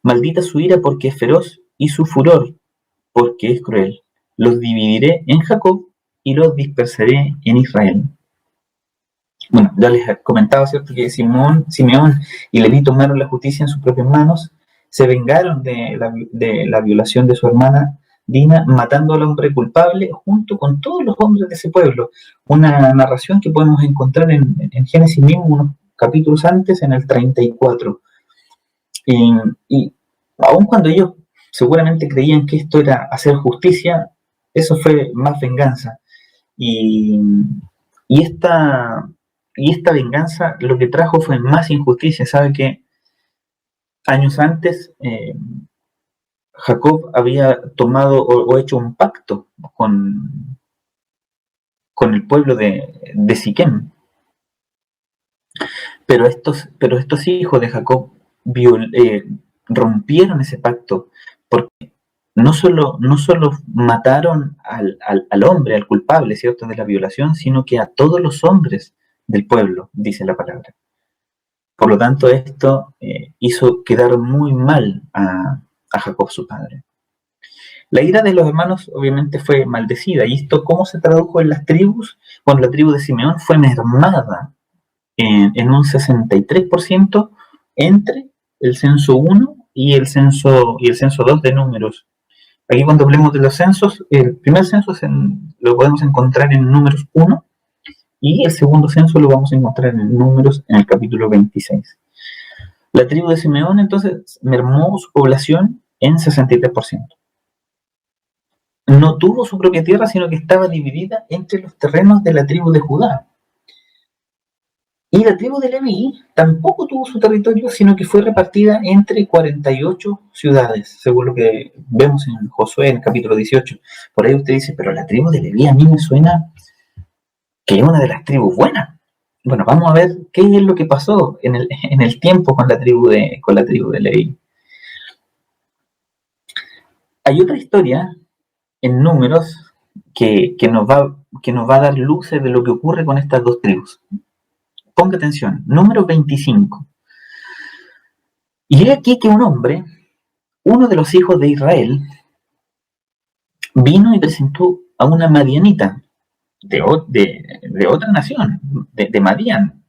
Maldita su ira porque es feroz y su furor porque es cruel. Los dividiré en Jacob y los dispersaré en Israel. Bueno, ya les comentaba, ¿cierto?, que Simeón y Leví tomaron la justicia en sus propias manos, se vengaron de la violación de su hermana Dina, matando al hombre culpable junto con todos los hombres de ese pueblo. Una narración que podemos encontrar en Génesis mismo, unos capítulos antes, en el 34. Y aun cuando ellos seguramente creían que esto era hacer justicia, eso fue más venganza. Y esta venganza lo que trajo fue más injusticia. Sabe que años antes Jacob había tomado o hecho un pacto con el pueblo de Siquem. Pero estos hijos de Jacob rompieron ese pacto, porque no solo mataron al hombre, al culpable, ¿cierto?, de la violación, sino que a todos los hombres del pueblo, dice la palabra. Por lo tanto, esto hizo quedar muy mal a Jacob, su padre. La ira de los hermanos obviamente fue maldecida. ¿Y esto cómo se tradujo en las tribus? Bueno, la tribu de Simeón fue mermada en un 63% entre el censo 1 y el censo 2 de Números. Aquí, cuando hablemos de los censos, el primer censo lo podemos encontrar en Números 1 y el segundo censo lo vamos a encontrar en Números, en el capítulo 26. La tribu de Simeón entonces mermó su población en 63%. No tuvo su propia tierra, sino que estaba dividida entre los terrenos de la tribu de Judá. Y la tribu de Leví tampoco tuvo su territorio, sino que fue repartida entre 48 ciudades, según lo que vemos en Josué, en el capítulo 18. Por ahí usted dice, pero la tribu de Leví a mí me suena que es una de las tribus buenas. Bueno, vamos a ver qué es lo que pasó en el tiempo con la tribu de Leví. Hay otra historia en Números que nos va a dar luces de lo que ocurre con estas dos tribus. Ponga atención, Número 25. Y he aquí que un hombre, uno de los hijos de Israel, vino y presentó a una madianita de otra nación, de Madián,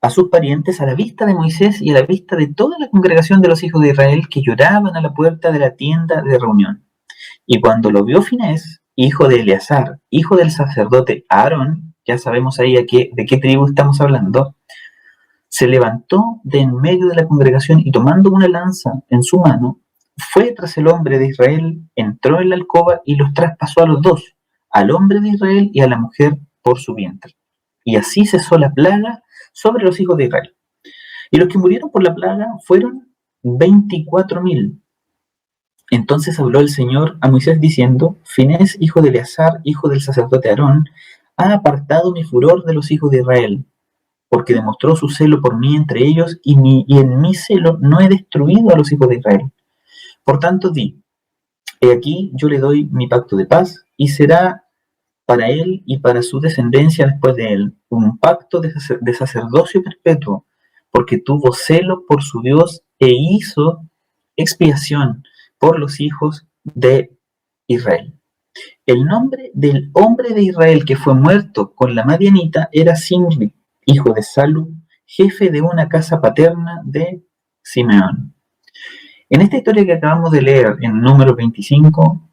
a sus parientes a la vista de Moisés y a la vista de toda la congregación de los hijos de Israel que lloraban a la puerta de la tienda de reunión. Y cuando lo vio Finés, hijo de Eleazar, hijo del sacerdote Aarón, ya sabemos ahí de qué tribu estamos hablando, se levantó de en medio de la congregación y tomando una lanza en su mano, fue tras el hombre de Israel, entró en la alcoba y los traspasó a los dos, al hombre de Israel y a la mujer por su vientre. Y así cesó la plaga sobre los hijos de Israel. Y los que murieron por la plaga fueron 24,000. Entonces habló el Señor a Moisés diciendo: Finés, hijo de Eleazar, hijo del sacerdote Aarón, ha apartado mi furor de los hijos de Israel, porque demostró su celo por mí entre ellos, y en mi celo no he destruido a los hijos de Israel. Por tanto di: he aquí yo le doy mi pacto de paz, y será para él y para su descendencia después de él un pacto de sacerdocio perpetuo, porque tuvo celo por su Dios e hizo expiación por los hijos de Israel. El nombre del hombre de Israel que fue muerto con la madianita era Zimri, hijo de Salu, jefe de una casa paterna de Simeón. En esta historia que acabamos de leer en número 25,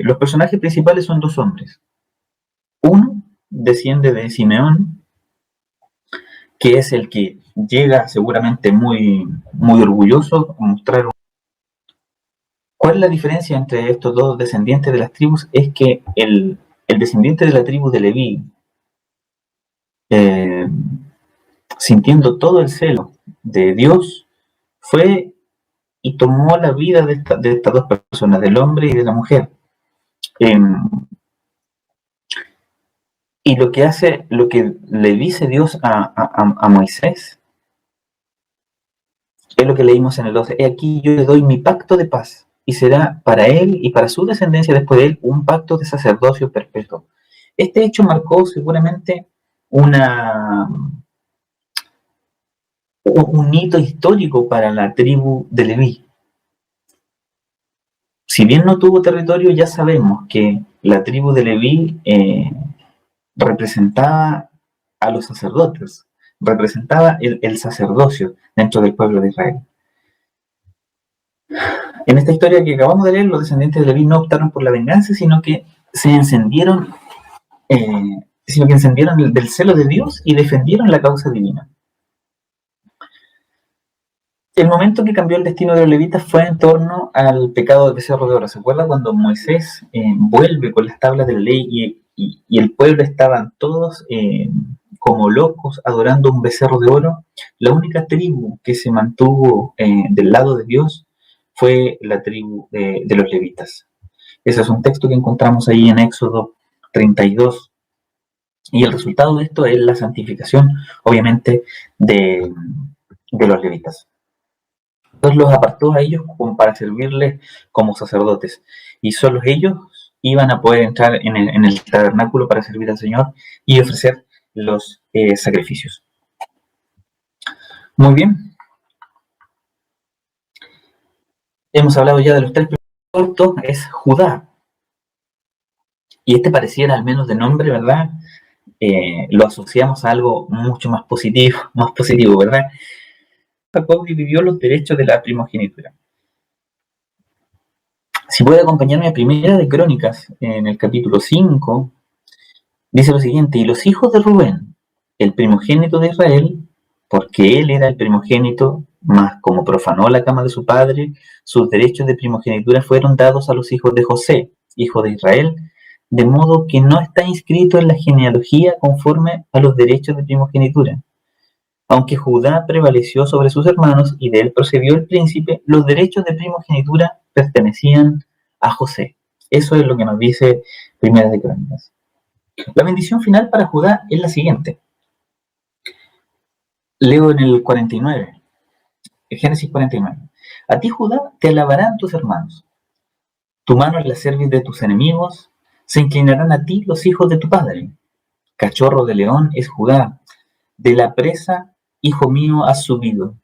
los personajes principales son dos hombres. Uno desciende de Simeón, que es el que llega seguramente muy orgulloso a mostrar. ¿Cuál es la diferencia entre estos dos descendientes de las tribus? Es que el descendiente de la tribu de Leví, sintiendo todo el celo de Dios, fue y tomó la vida de estas dos personas, del hombre y de la mujer. Y lo que le dice Dios a Moisés, es lo que leímos en el 12. He aquí yo le doy mi pacto de paz, y será para él y para su descendencia después de él un pacto de sacerdocio perpetuo. Este hecho marcó seguramente un hito histórico para la tribu de Leví. Si bien no tuvo territorio, ya sabemos que la tribu de Leví representaba a los sacerdotes, representaba el sacerdocio dentro del pueblo de Israel. En esta historia que acabamos de leer, los descendientes de Leví no optaron por la venganza, sino que se encendieron del celo de Dios y defendieron la causa divina. El momento que cambió el destino de los levitas fue en torno al pecado del becerro de oro. ¿Se acuerda cuando Moisés vuelve con las tablas de la ley y el pueblo estaban todos como locos adorando un becerro de oro? La única tribu que se mantuvo del lado de Dios fue la tribu de los levitas. Ese es un texto que encontramos ahí en Éxodo 32. Y el resultado de esto es la santificación, obviamente, de los levitas. Dios los apartó a ellos para servirles como sacerdotes, y solo ellos iban a poder entrar en el tabernáculo para servir al Señor y ofrecer los sacrificios. Muy bien. Hemos hablado ya de los tres primeros, es Judá. Y este pareciera, al menos de nombre, ¿verdad? Lo asociamos a algo mucho más positivo, ¿verdad? Jacob dividió los derechos de la primogenitura. Si puede acompañarme a Primera de Crónicas, en el capítulo 5, dice lo siguiente: y los hijos de Rubén, el primogénito de Israel, porque él era el primogénito, mas como profanó la cama de su padre, sus derechos de primogenitura fueron dados a los hijos de José, hijo de Israel, de modo que no está inscrito en la genealogía conforme a los derechos de primogenitura. Aunque Judá prevaleció sobre sus hermanos y de él procedió el príncipe, los derechos de primogenitura pertenecían a José. Eso es lo que nos dice Primera de Crónicas. La bendición final para Judá es la siguiente. Leo en el 49, Génesis 49. A ti, Judá, te alabarán tus hermanos. Tu mano en la cerviz de tus enemigos, se inclinarán a ti los hijos de tu padre. Cachorro de león es Judá, de la presa, hijo mío, has subido.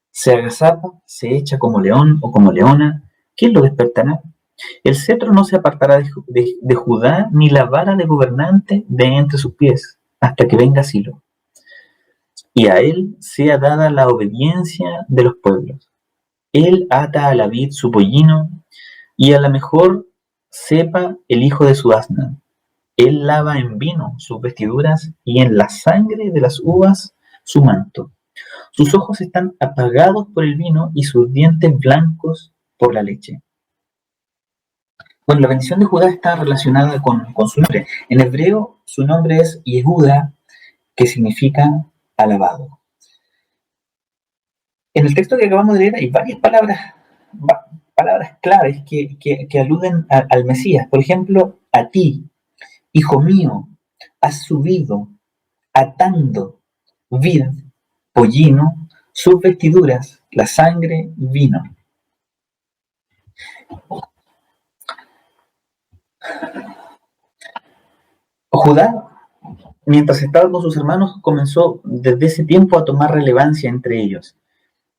Se agazapa, se echa como león o como leona. ¿Quién lo despertará? El cetro no se apartará de Judá, ni la vara de gobernante de entre sus pies, hasta que venga Silo. Y a él sea dada la obediencia de los pueblos. Él ata a la vid su pollino, y a la mejor cepa el hijo de su asna. Él lava en vino sus vestiduras, y en la sangre de las uvas su manto. Sus ojos están apagados por el vino, y sus dientes blancos por la leche. Bueno, la bendición de Judá está relacionada con su nombre. En hebreo, su nombre es Yehuda, que significa alabado. En el texto que acabamos de leer hay varias palabras palabras claves que aluden al Mesías. Por ejemplo, a ti, hijo mío, has subido atando vid, pollino, sus vestiduras, la sangre, vino. Judá, mientras estaba con sus hermanos, comenzó desde ese tiempo a tomar relevancia entre ellos.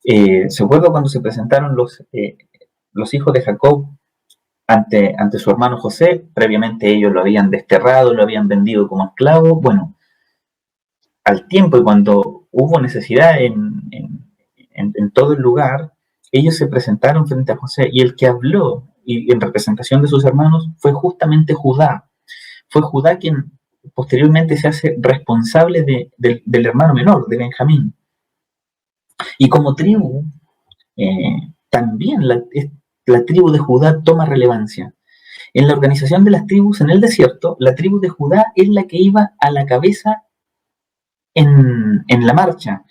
¿Se acuerda cuando se presentaron los hijos de Jacob ante su hermano José? Previamente ellos lo habían desterrado, lo habían vendido como esclavo. Bueno, al tiempo y cuando hubo necesidad en todo el lugar, ellos se presentaron frente a José, y el que habló y en representación de sus hermanos fue justamente Judá. Fue Judá quien posteriormente se hace responsable del hermano menor, de Benjamín. Y como tribu, también la tribu de Judá toma relevancia. En la organización de las tribus en el desierto, la tribu de Judá es la que iba a la cabeza en la marcha.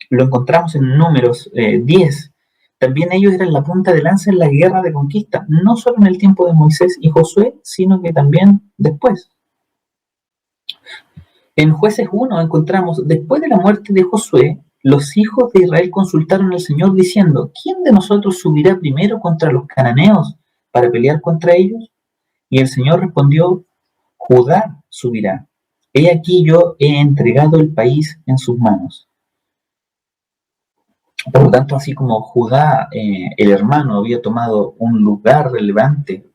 Lo encontramos en Números 10. También ellos eran la punta de lanza en la guerra de conquista, no solo en el tiempo de Moisés y Josué, sino que también después. En Jueces 1 encontramos, después de la muerte de Josué, los hijos de Israel consultaron al Señor diciendo: ¿quién de nosotros subirá primero contra los cananeos para pelear contra ellos? Y el Señor respondió: Judá subirá. He aquí yo he entregado el país en sus manos. Por lo tanto, así como Judá, el hermano, había tomado un lugar relevante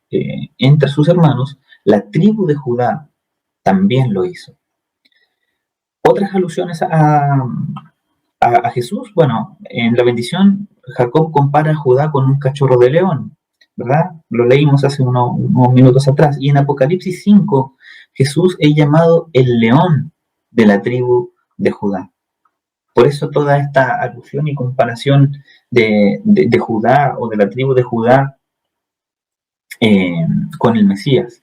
entre sus hermanos, la tribu de Judá también lo hizo. Otras alusiones a Jesús, bueno, en la bendición Jacob compara a Judá con un cachorro de león, ¿verdad? Lo leímos hace unos minutos atrás. Y en Apocalipsis 5, Jesús es llamado el león de la tribu de Judá. Por eso toda esta alusión y comparación de Judá o de la tribu de Judá con el Mesías.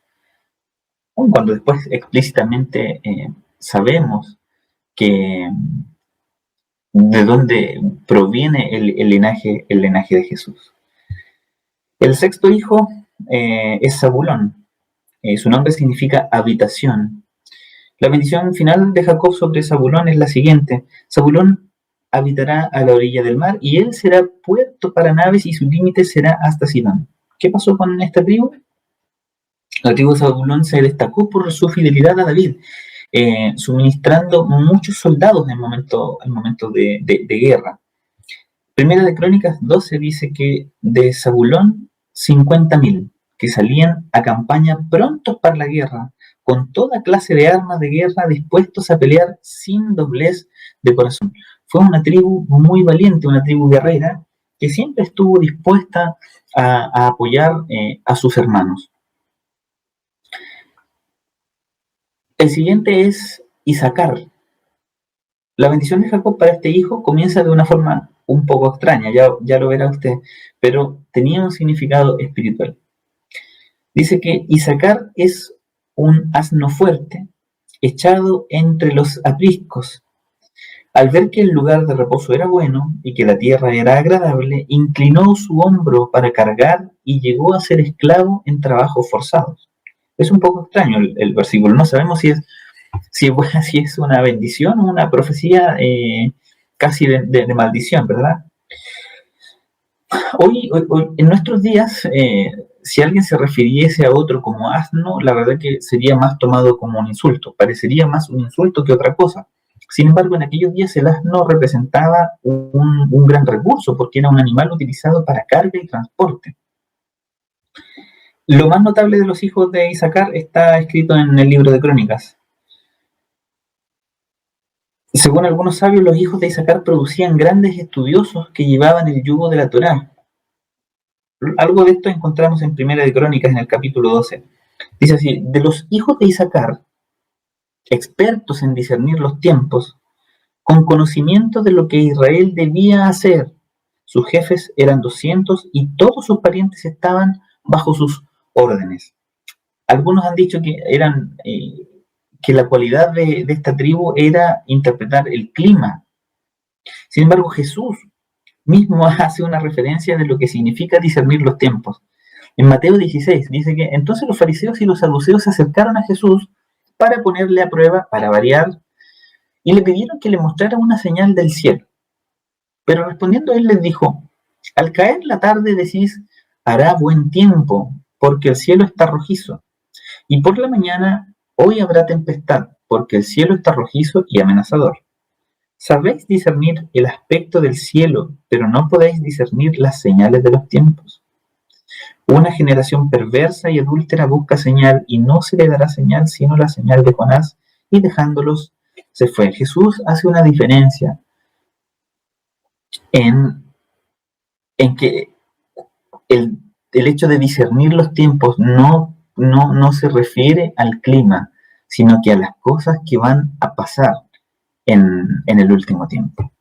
Cuando después explícitamente sabemos que de dónde proviene el linaje de Jesús. El sexto hijo es Zabulón. Su nombre significa habitación. La bendición final de Jacob sobre Zabulón es la siguiente: Zabulón habitará a la orilla del mar, y él será puerto para naves, y su límite será hasta Sidón. ¿Qué pasó con esta tribu? La tribu de Zabulón se destacó por su fidelidad a David, suministrando muchos soldados en momentos de guerra. Primera de Crónicas 12 dice que de Zabulón 50.000 que salían a campaña prontos para la guerra, con toda clase de armas de guerra, dispuestos a pelear sin doblez de corazón. Fue una tribu muy valiente, una tribu guerrera, que siempre estuvo dispuesta a apoyar a sus hermanos. El siguiente es Isacar. La bendición de Jacob para este hijo comienza de una forma un poco extraña, ya lo verá usted, pero tenía un significado espiritual. Dice que Isacar es un asno fuerte, echado entre los apriscos. Al ver que el lugar de reposo era bueno y que la tierra era agradable, inclinó su hombro para cargar y llegó a ser esclavo en trabajos forzados. Es un poco extraño el versículo, no sabemos si es una bendición o una profecía casi de maldición, ¿verdad? Hoy, en nuestros días, si alguien se refiriese a otro como asno, la verdad que sería más tomado como un insulto, parecería más un insulto que otra cosa. Sin embargo, en aquellos días el asno representaba un gran recurso, porque era un animal utilizado para carga y transporte. Lo más notable de los hijos de Isacar está escrito en el libro de Crónicas. Según algunos sabios, los hijos de Isacar producían grandes estudiosos que llevaban el yugo de la Torá. Algo de esto encontramos en Primera de Crónicas, en el capítulo 12. Dice así: de los hijos de Isacar, expertos en discernir los tiempos, con conocimiento de lo que Israel debía hacer, sus jefes eran 200 y todos sus parientes estaban bajo sus órdenes. Algunos han dicho que que la cualidad de esta tribu era interpretar el clima. Sin embargo, Jesús mismo hace una referencia de lo que significa discernir los tiempos. En Mateo 16 dice que entonces los fariseos y los saduceos se acercaron a Jesús para ponerle a prueba, para variar, y le pidieron que le mostrara una señal del cielo. Pero respondiendo él les dijo, al caer la tarde decís, hará buen tiempo, porque el cielo está rojizo. Y por la mañana, hoy habrá tempestad, porque el cielo está rojizo y amenazador. Sabéis discernir el aspecto del cielo, pero no podéis discernir las señales de los tiempos. Una generación perversa y adúltera busca señal, y no se le dará señal sino la señal de Jonás, y dejándolos se fue. Jesús hace una diferencia en que el hecho de discernir los tiempos no se refiere al clima, sino que a las cosas que van a pasar en el último tiempo.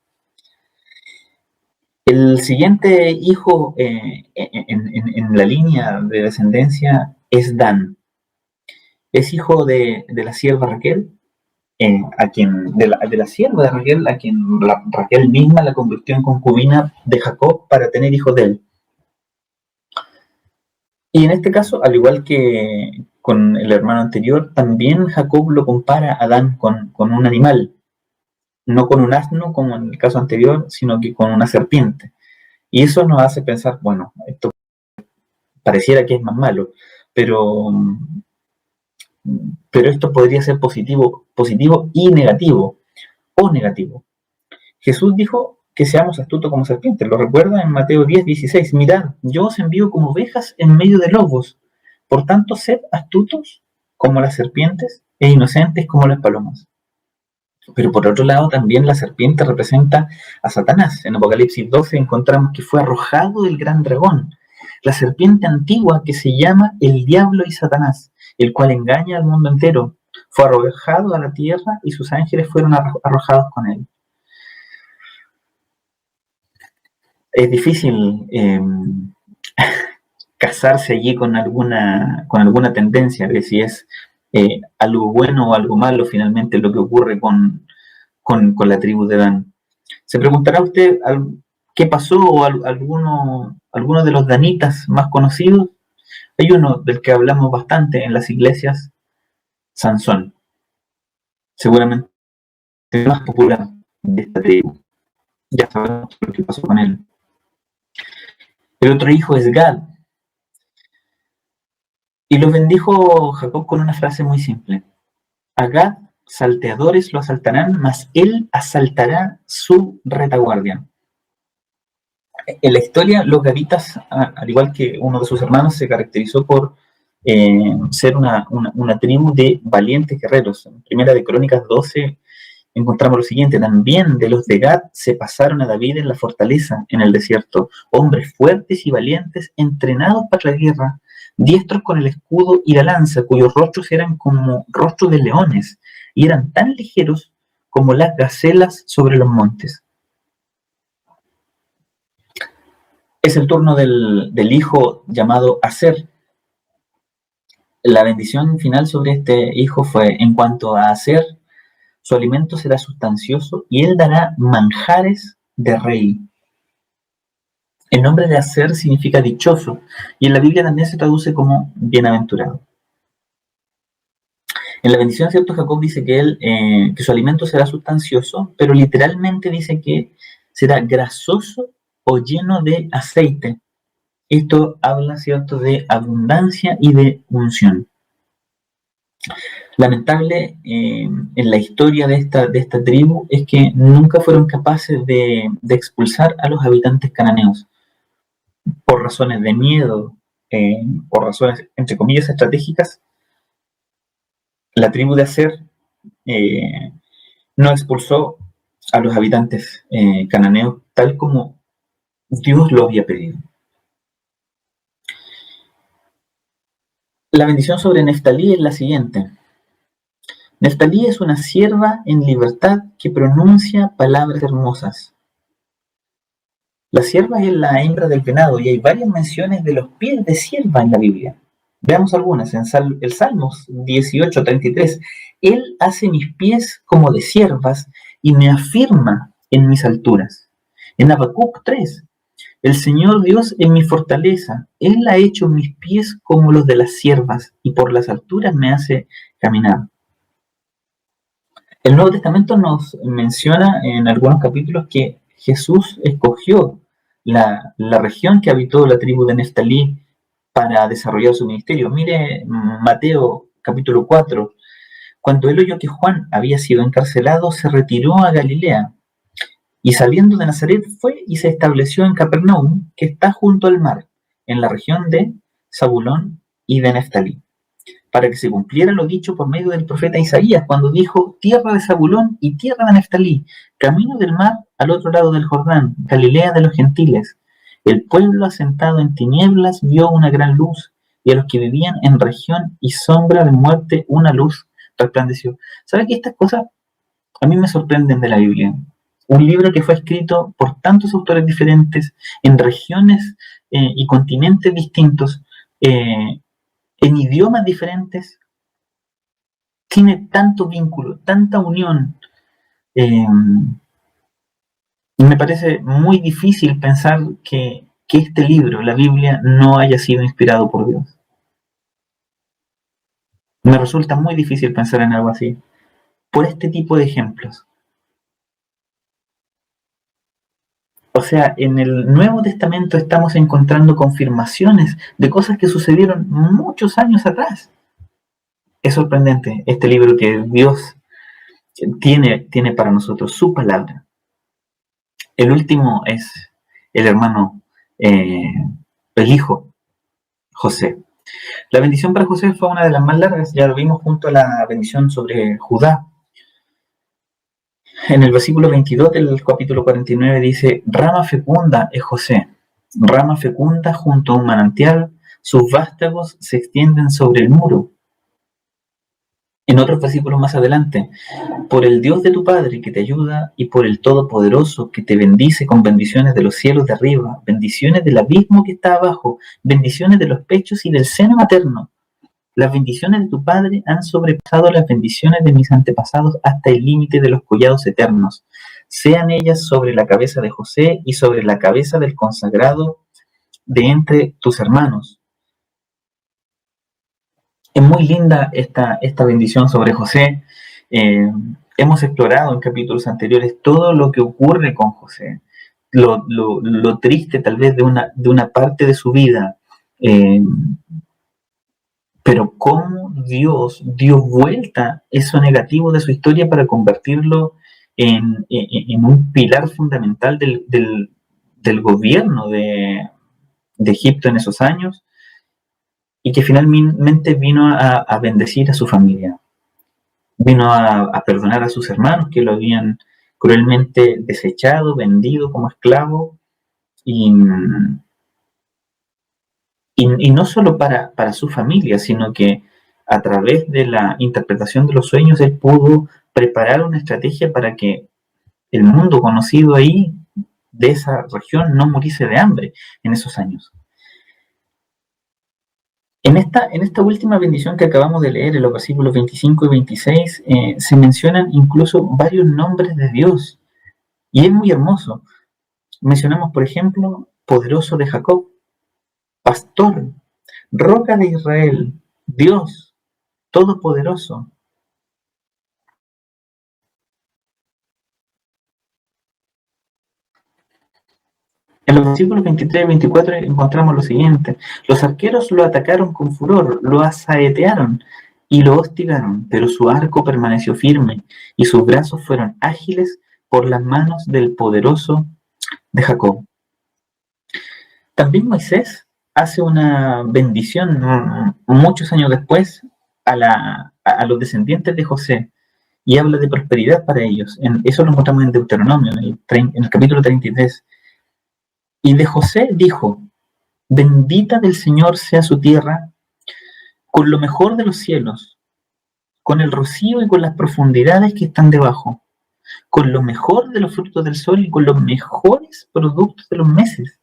El siguiente hijo en la línea de descendencia es Dan. Es hijo de la sierva Raquel, de la sierva de Raquel, a quien Raquel misma la convirtió en concubina de Jacob para tener hijos de él. Y en este caso, al igual que con el hermano anterior, también Jacob lo compara a Dan con un animal, no con un asno como en el caso anterior, sino que con una serpiente. Y eso nos hace pensar, bueno, esto pareciera que es más malo, pero esto podría ser positivo y negativo, o negativo. Jesús dijo que seamos astutos como serpientes, lo recuerda en Mateo 10:16, mirad, yo os envío como ovejas en medio de lobos, por tanto sed astutos como las serpientes e inocentes como las palomas. Pero por otro lado también la serpiente representa a Satanás. En Apocalipsis 12 encontramos que fue arrojado el gran dragón, la serpiente antigua que se llama el diablo y Satanás, el cual engaña al mundo entero. Fue arrojado a la tierra y sus ángeles fueron arrojados con él. Es difícil casarse allí con alguna tendencia de si es algo bueno o algo malo finalmente lo que ocurre con la tribu de Dan. Se preguntará usted qué pasó o alguno de los danitas más conocidos. Hay uno del que hablamos bastante en las iglesias, Sansón, seguramente el más popular de esta tribu. Ya sabemos lo que pasó con él. El otro hijo es Gad, y lo bendijo Jacob con una frase muy simple. A Gad salteadores lo asaltarán, mas él asaltará su retaguardia. En la historia, los gaditas, al igual que uno de sus hermanos, se caracterizó por ser una tribu de valientes guerreros. En Primera de Crónicas 12 encontramos lo siguiente: también de los de Gad se pasaron a David en la fortaleza, en el desierto, hombres fuertes y valientes, entrenados para la guerra, diestros con el escudo y la lanza, cuyos rostros eran como rostros de leones, y eran tan ligeros como las gacelas sobre los montes. Es el turno del hijo llamado Aser. La bendición final sobre este hijo fue: en cuanto a Aser, su alimento será sustancioso y él dará manjares de rey. El nombre de Aser significa dichoso, y en la Biblia también se traduce como bienaventurado. En la bendición, ¿cierto? Jacob dice que su alimento será sustancioso, pero literalmente dice que será grasoso o lleno de aceite. Esto habla, ¿cierto?, de abundancia y de unción. Lamentable en la historia de esta tribu es que nunca fueron capaces de expulsar a los habitantes cananeos. Por razones de miedo, por razones, entre comillas, estratégicas, la tribu de Aser no expulsó a los habitantes cananeos tal como Dios lo había pedido. La bendición sobre Neftalí es la siguiente. Neftalí es una sierva en libertad que pronuncia palabras hermosas. La sierva es la hembra del venado y hay varias menciones de los pies de sierva en la Biblia. Veamos algunas. En el Salmos 18:33, Él hace mis pies como de siervas y me afirma en mis alturas. En Habacuc 3, el Señor Dios es mi fortaleza, Él ha hecho mis pies como los de las ciervas y por las alturas me hace caminar. El Nuevo Testamento nos menciona en algunos capítulos que Jesús escogió la región que habitó la tribu de Neftalí para desarrollar su ministerio. Mire Mateo capítulo 4, cuando él oyó que Juan había sido encarcelado, se retiró a Galilea y saliendo de Nazaret fue y se estableció en Capernaum, que está junto al mar, en la región de Zabulón y de Neftalí, para que se cumpliera lo dicho por medio del profeta Isaías, cuando dijo: tierra de Zabulón y tierra de Neftalí, camino del mar al otro lado del Jordán, Galilea de los gentiles. El pueblo asentado en tinieblas vio una gran luz, y a los que vivían en región y sombra de muerte una luz resplandeció. ¿Sabe que estas cosas a mí me sorprenden de la Biblia? Un libro que fue escrito por tantos autores diferentes, en regiones y continentes distintos, en idiomas diferentes, tiene tanto vínculo, tanta unión. Me parece muy difícil pensar que este libro, la Biblia, no haya sido inspirado por Dios. Me resulta muy difícil pensar en algo así, por este tipo de ejemplos. O sea, en el Nuevo Testamento estamos encontrando confirmaciones de cosas que sucedieron muchos años atrás. Es sorprendente este libro que Dios tiene para nosotros, su palabra. El último es el hermano, el hijo, José. La bendición para José fue una de las más largas, ya lo vimos junto a la bendición sobre Judá. En el versículo 22 del capítulo 49 dice: rama fecunda es José, rama fecunda junto a un manantial, sus vástagos se extienden sobre el muro. En otros versículos más adelante: por el Dios de tu Padre que te ayuda y por el Todopoderoso que te bendice con bendiciones de los cielos de arriba, bendiciones del abismo que está abajo, bendiciones de los pechos y del seno materno. Las bendiciones de tu Padre han sobrepasado las bendiciones de mis antepasados hasta el límite de los collados eternos. Sean ellas sobre la cabeza de José y sobre la cabeza del consagrado de entre tus hermanos. Es muy linda esta bendición sobre José. Hemos explorado en capítulos anteriores todo lo que ocurre con José, lo triste tal vez de una parte de su vida, pero cómo Dios dio vuelta eso negativo de su historia para convertirlo en un pilar fundamental del gobierno de Egipto en esos años, y que finalmente vino a bendecir a su familia. Vino a perdonar a sus hermanos que lo habían cruelmente desechado, vendido como esclavo, y no solo para su familia, sino que a través de la interpretación de los sueños él pudo preparar una estrategia para que el mundo conocido ahí, de esa región, no muriese de hambre en esos años. En esta última bendición que acabamos de leer, en los versículos 25 y 26, se mencionan incluso varios nombres de Dios, y es muy hermoso. Mencionamos, por ejemplo, poderoso de Jacob, pastor, roca de Israel, Dios, todopoderoso. En los versículos 23 y 24 encontramos lo siguiente: los arqueros lo atacaron con furor, lo asaetearon y lo hostigaron, pero su arco permaneció firme y sus brazos fueron ágiles por las manos del poderoso de Jacob. También Moisés hace una bendición muchos años después a los descendientes de José y habla de prosperidad para ellos. Eso lo encontramos en Deuteronomio, en el capítulo 33. Y de José dijo: bendita del Señor sea su tierra, con lo mejor de los cielos, con el rocío y con las profundidades que están debajo, con lo mejor de los frutos del sol y con los mejores productos de los meses,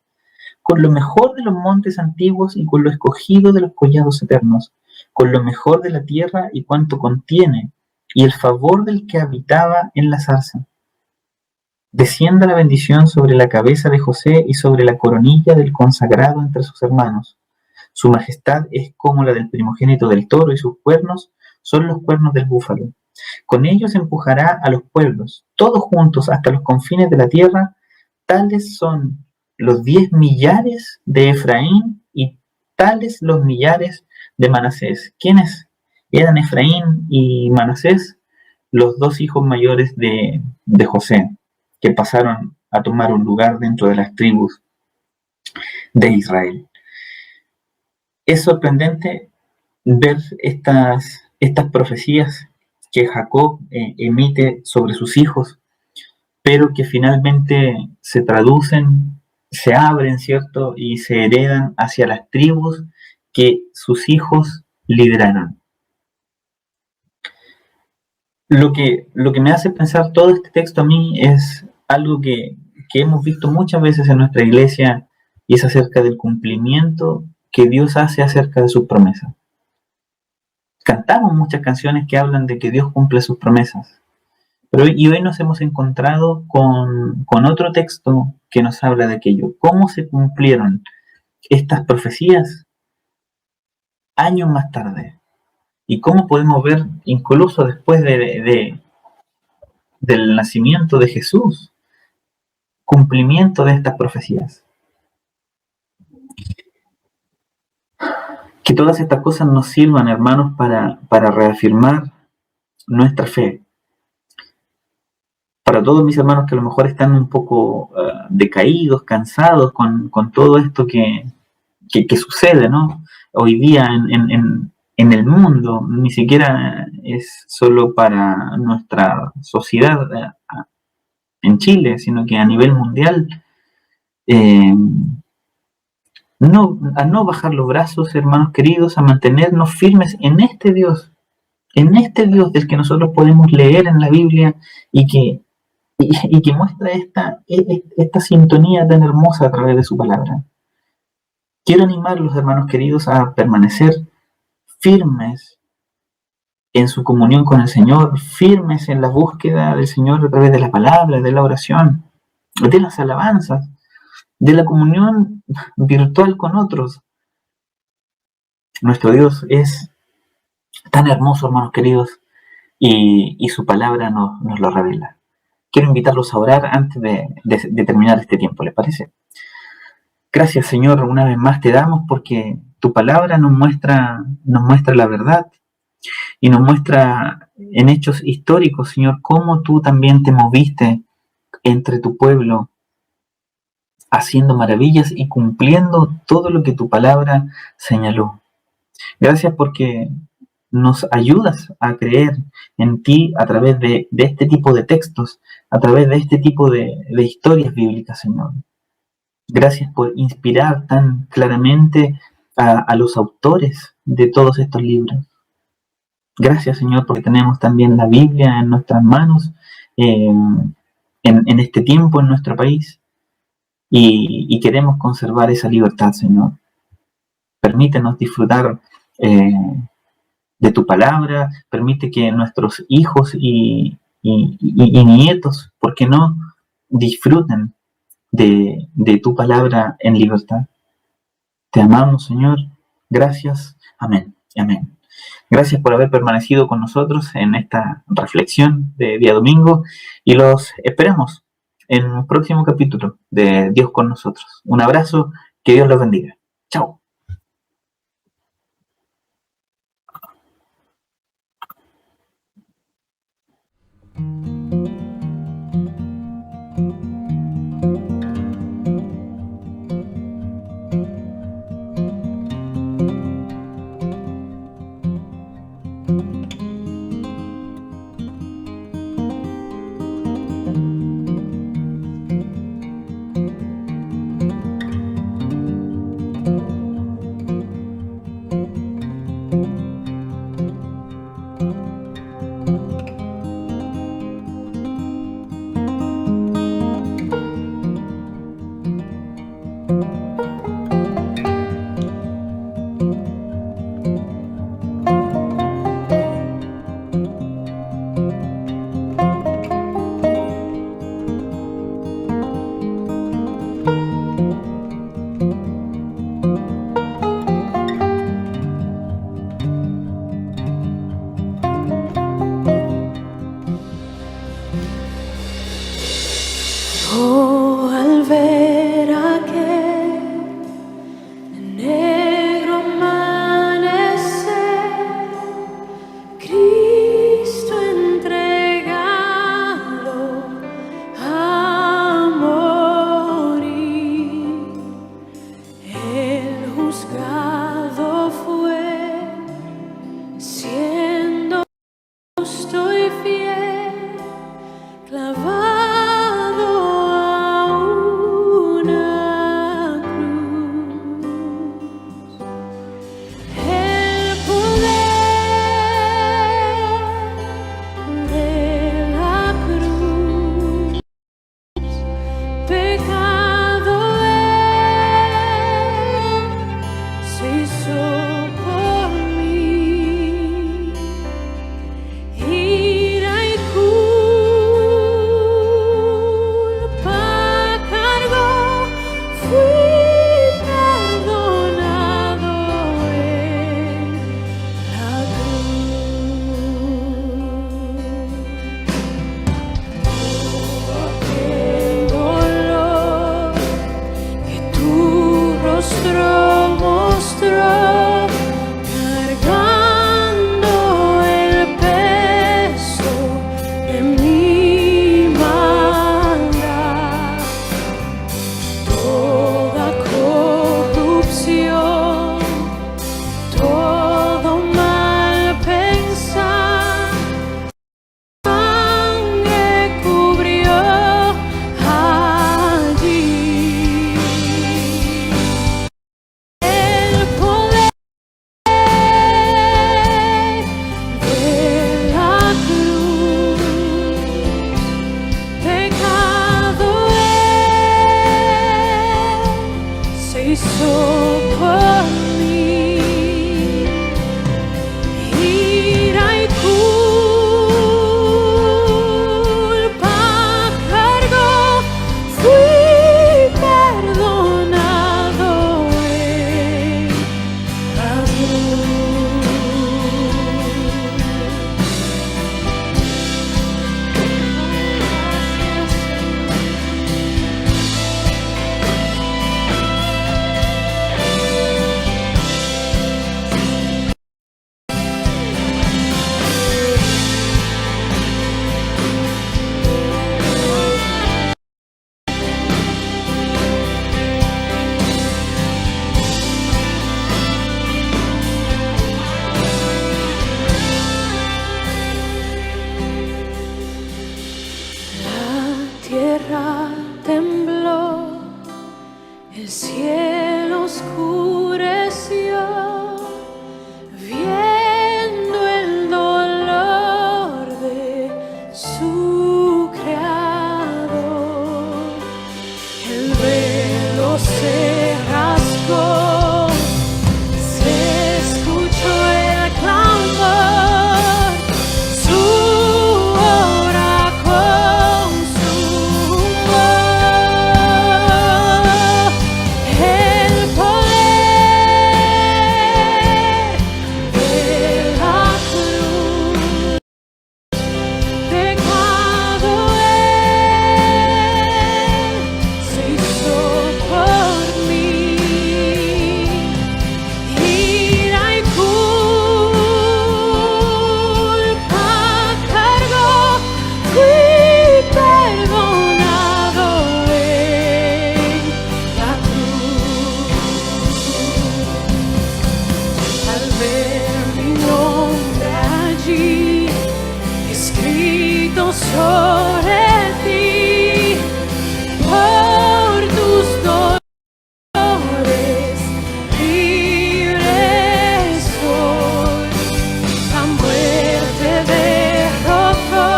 con lo mejor de los montes antiguos y con lo escogido de los collados eternos, con lo mejor de la tierra y cuanto contiene, y el favor del que habitaba en la zarza. descienda la bendición sobre la cabeza de José y sobre la coronilla del consagrado entre sus hermanos. Su majestad es como la del primogénito del toro y sus cuernos son los cuernos del búfalo. Con ellos empujará a los pueblos, todos juntos hasta los confines de la tierra. Tales son los 10 millares de Efraín y tales los millares de Manasés. ¿Quiénes eran Efraín y Manasés? Los 2 hijos mayores de José, que pasaron a tomar un lugar dentro de las tribus de Israel. Es sorprendente ver estas profecías que Jacob emite sobre sus hijos, pero que finalmente se traducen, se abren, ¿cierto? Y se heredan hacia las tribus que sus hijos lideraron. Lo que me hace pensar todo este texto a mí es algo que hemos visto muchas veces en nuestra iglesia, y es acerca del cumplimiento que Dios hace acerca de sus promesas. Cantamos muchas canciones que hablan de que Dios cumple sus promesas, pero hoy nos hemos encontrado con otro texto que nos habla de aquello. ¿Cómo se cumplieron estas profecías años más tarde? Y cómo podemos ver, incluso después del nacimiento de Jesús, cumplimiento de estas profecías. Que todas estas cosas nos sirvan, hermanos, para reafirmar nuestra fe. Para todos mis hermanos que a lo mejor están un poco decaídos, cansados con todo esto que sucede, ¿no? Hoy día en el mundo, ni siquiera es solo para nuestra sociedad en Chile, sino que a nivel mundial, a no bajar los brazos, hermanos queridos, a mantenernos firmes en este Dios del que nosotros podemos leer en la Biblia y que muestra esta sintonía tan hermosa a través de su palabra. Quiero animarlos, hermanos queridos, a permanecer firmes en su comunión con el Señor, firmes en la búsqueda del Señor a través de la palabra, de la oración, de las alabanzas, de la comunión virtual con otros. Nuestro Dios es tan hermoso, hermanos queridos, y su palabra nos lo revela. Quiero invitarlos a orar antes de terminar este tiempo, ¿les parece? Gracias, Señor, una vez más te damos porque tu palabra nos muestra la verdad y nos muestra en hechos históricos, Señor, cómo tú también te moviste entre tu pueblo, haciendo maravillas y cumpliendo todo lo que tu palabra señaló. Gracias porque nos ayudas a creer en ti a través de este tipo de textos, a través de este tipo de historias bíblicas, Señor. Gracias por inspirar tan claramente a los autores de todos estos libros. Gracias, Señor, porque tenemos también la Biblia en nuestras manos en este tiempo en nuestro país y queremos conservar esa libertad, Señor. Permítenos disfrutar de tu palabra, permite que nuestros hijos y nietos, ¿por qué no?, disfruten de tu palabra en libertad. Te amamos, Señor. Gracias. Amén. Amén. Gracias por haber permanecido con nosotros en esta reflexión de día domingo y los esperamos en un próximo capítulo de Dios con nosotros. Un abrazo, que Dios los bendiga. Chao. estoy fiel, clavado a una cruz. El poder de la cruz, pecado se hizo por mí. Ira y culpa cargó, fui perdonado en la cruz. El dolor que tu rostro mostró, cargando el peso de mi maldad, toda corrupción, todo mal pensar, sangre cubrió allí. El poder de la cruz, pecado se hizo por mí. Ira y culpa cargó, fui perdonado en la cruz. La tierra tembló, el cielo oscureció, viendo el dolor de su creador. El velo se rasgó, se escuchó el clamor, su obra consumó. El poder de la cruz, pecado se hizo por mí. Ira y culpa cargó, fui perdonado en la cruz. Al ver mi nombre allí escrito sobre ti, por tus dolores libre soy. La muerte derrotó,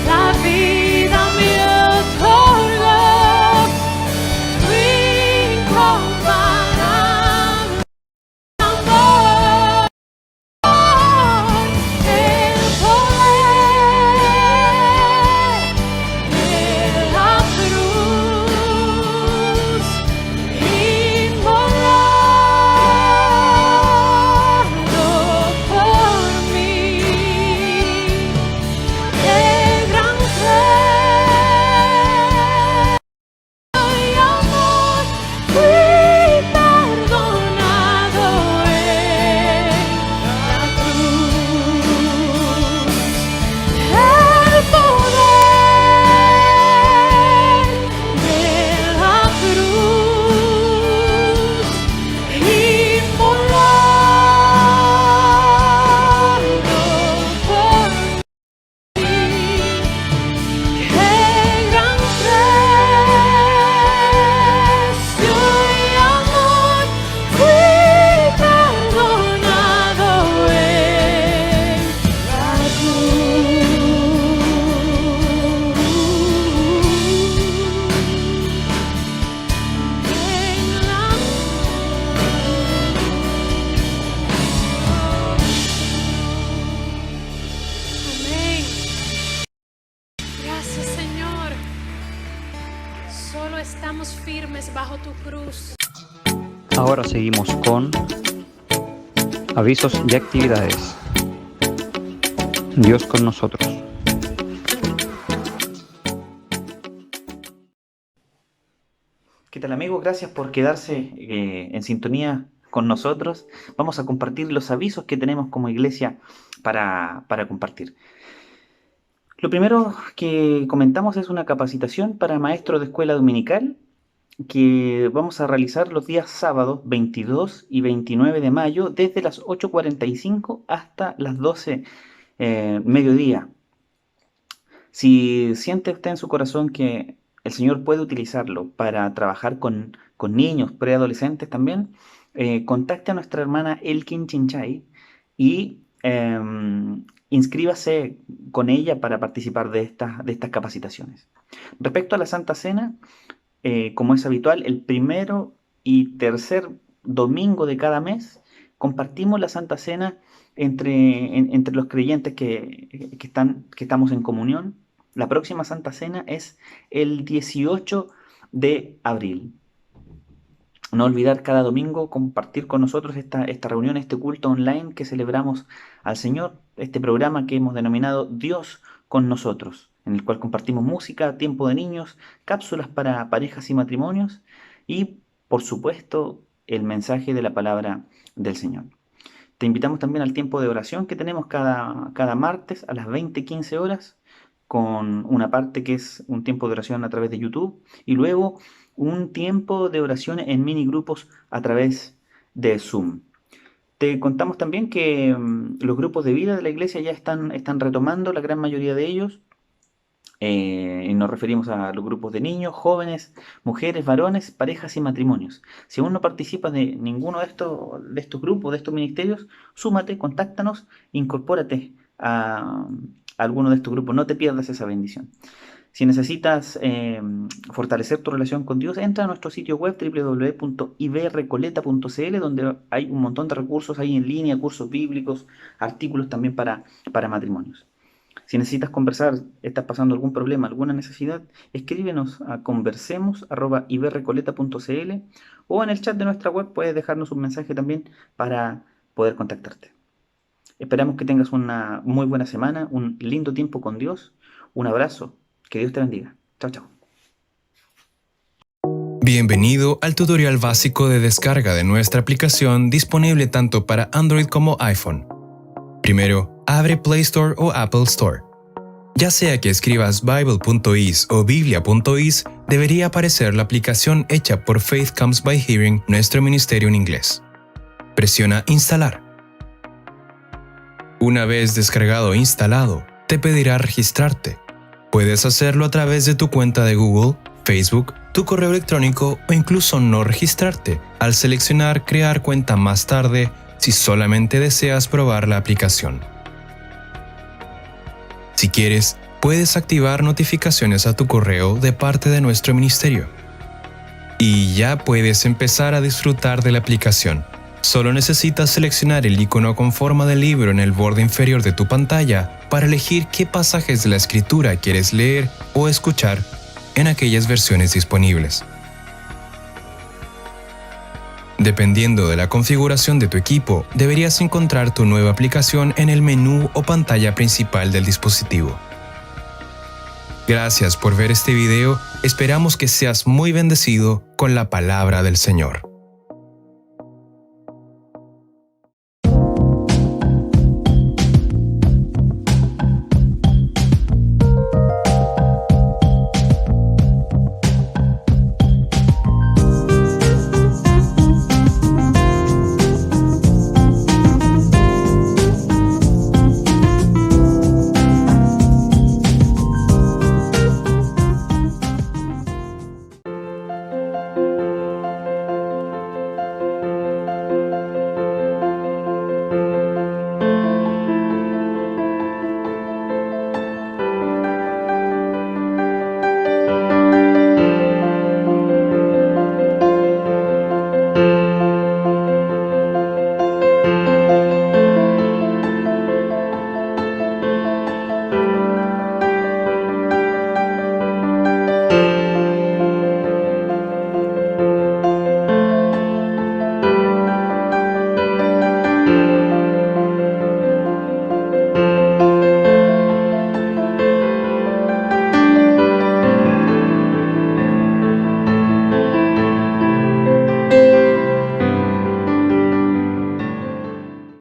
la vida me otorgó, tu incomparable amor. El poder estamos firmes bajo tu cruz. Ahora seguimos con avisos y actividades. Dios con nosotros. ¿Qué tal, amigos? Gracias por quedarse en sintonía con nosotros. Vamos a compartir los avisos que tenemos como iglesia para compartir. Lo primero que comentamos es una capacitación para maestros de escuela dominical que vamos a realizar los días sábados 22 y 29 de mayo desde las 8:45 hasta las 12 mediodía. Si siente usted en su corazón que el Señor puede utilizarlo para trabajar con niños, preadolescentes también, contacte a nuestra hermana Elkin Chinchay y inscríbase con ella para participar de estas capacitaciones. Respecto a la Santa Cena, como es habitual, el primero y tercer domingo de cada mes compartimos la Santa Cena entre los creyentes que estamos en comunión. La próxima Santa Cena es el 18 de abril. No olvidar cada domingo compartir con nosotros esta reunión, este culto online que celebramos al Señor, este programa que hemos denominado Dios con nosotros, en el cual compartimos música, tiempo de niños, cápsulas para parejas y matrimonios y, por supuesto, el mensaje de la palabra del Señor. Te invitamos también al tiempo de oración que tenemos cada martes a las 20:15 horas, con una parte que es un tiempo de oración a través de YouTube y luego un tiempo de oración en mini grupos a través de Zoom. Te contamos también que los grupos de vida de la iglesia ya están retomando, la gran mayoría de ellos. Y nos referimos a los grupos de niños, jóvenes, mujeres, varones, parejas y matrimonios. Si aún no participas de ninguno de estos grupos, de estos ministerios, súmate, contáctanos, incorpórate a alguno de estos grupos. No te pierdas esa bendición. Si necesitas fortalecer tu relación con Dios, entra a nuestro sitio web www.ibrrecoleta.cl, donde hay un montón de recursos ahí en línea, cursos bíblicos, artículos también para matrimonios. Si necesitas conversar, estás pasando algún problema, alguna necesidad, escríbenos a conversemos@ibrrecoleta.cl o en el chat de nuestra web puedes dejarnos un mensaje también para poder contactarte. Esperamos que tengas una muy buena semana, un lindo tiempo con Dios. Un abrazo. Que Dios te bendiga. Chao, chao. Bienvenido al tutorial básico de descarga de nuestra aplicación disponible tanto para Android como iPhone. Primero, abre Play Store o Apple Store. Ya sea que escribas bible.is o biblia.is, debería aparecer la aplicación hecha por Faith Comes by Hearing, nuestro ministerio en inglés. Presiona Instalar. Una vez descargado e instalado, te pedirá registrarte. Puedes hacerlo a través de tu cuenta de Google, Facebook, tu correo electrónico o incluso no registrarte al seleccionar Crear cuenta más tarde si solamente deseas probar la aplicación. Si quieres, puedes activar notificaciones a tu correo de parte de nuestro ministerio. Y ya puedes empezar a disfrutar de la aplicación. Solo necesitas seleccionar el icono con forma de libro en el borde inferior de tu pantalla para elegir qué pasajes de la Escritura quieres leer o escuchar en aquellas versiones disponibles. Dependiendo de la configuración de tu equipo, deberías encontrar tu nueva aplicación en el menú o pantalla principal del dispositivo. Gracias por ver este video, esperamos que seas muy bendecido con la palabra del Señor.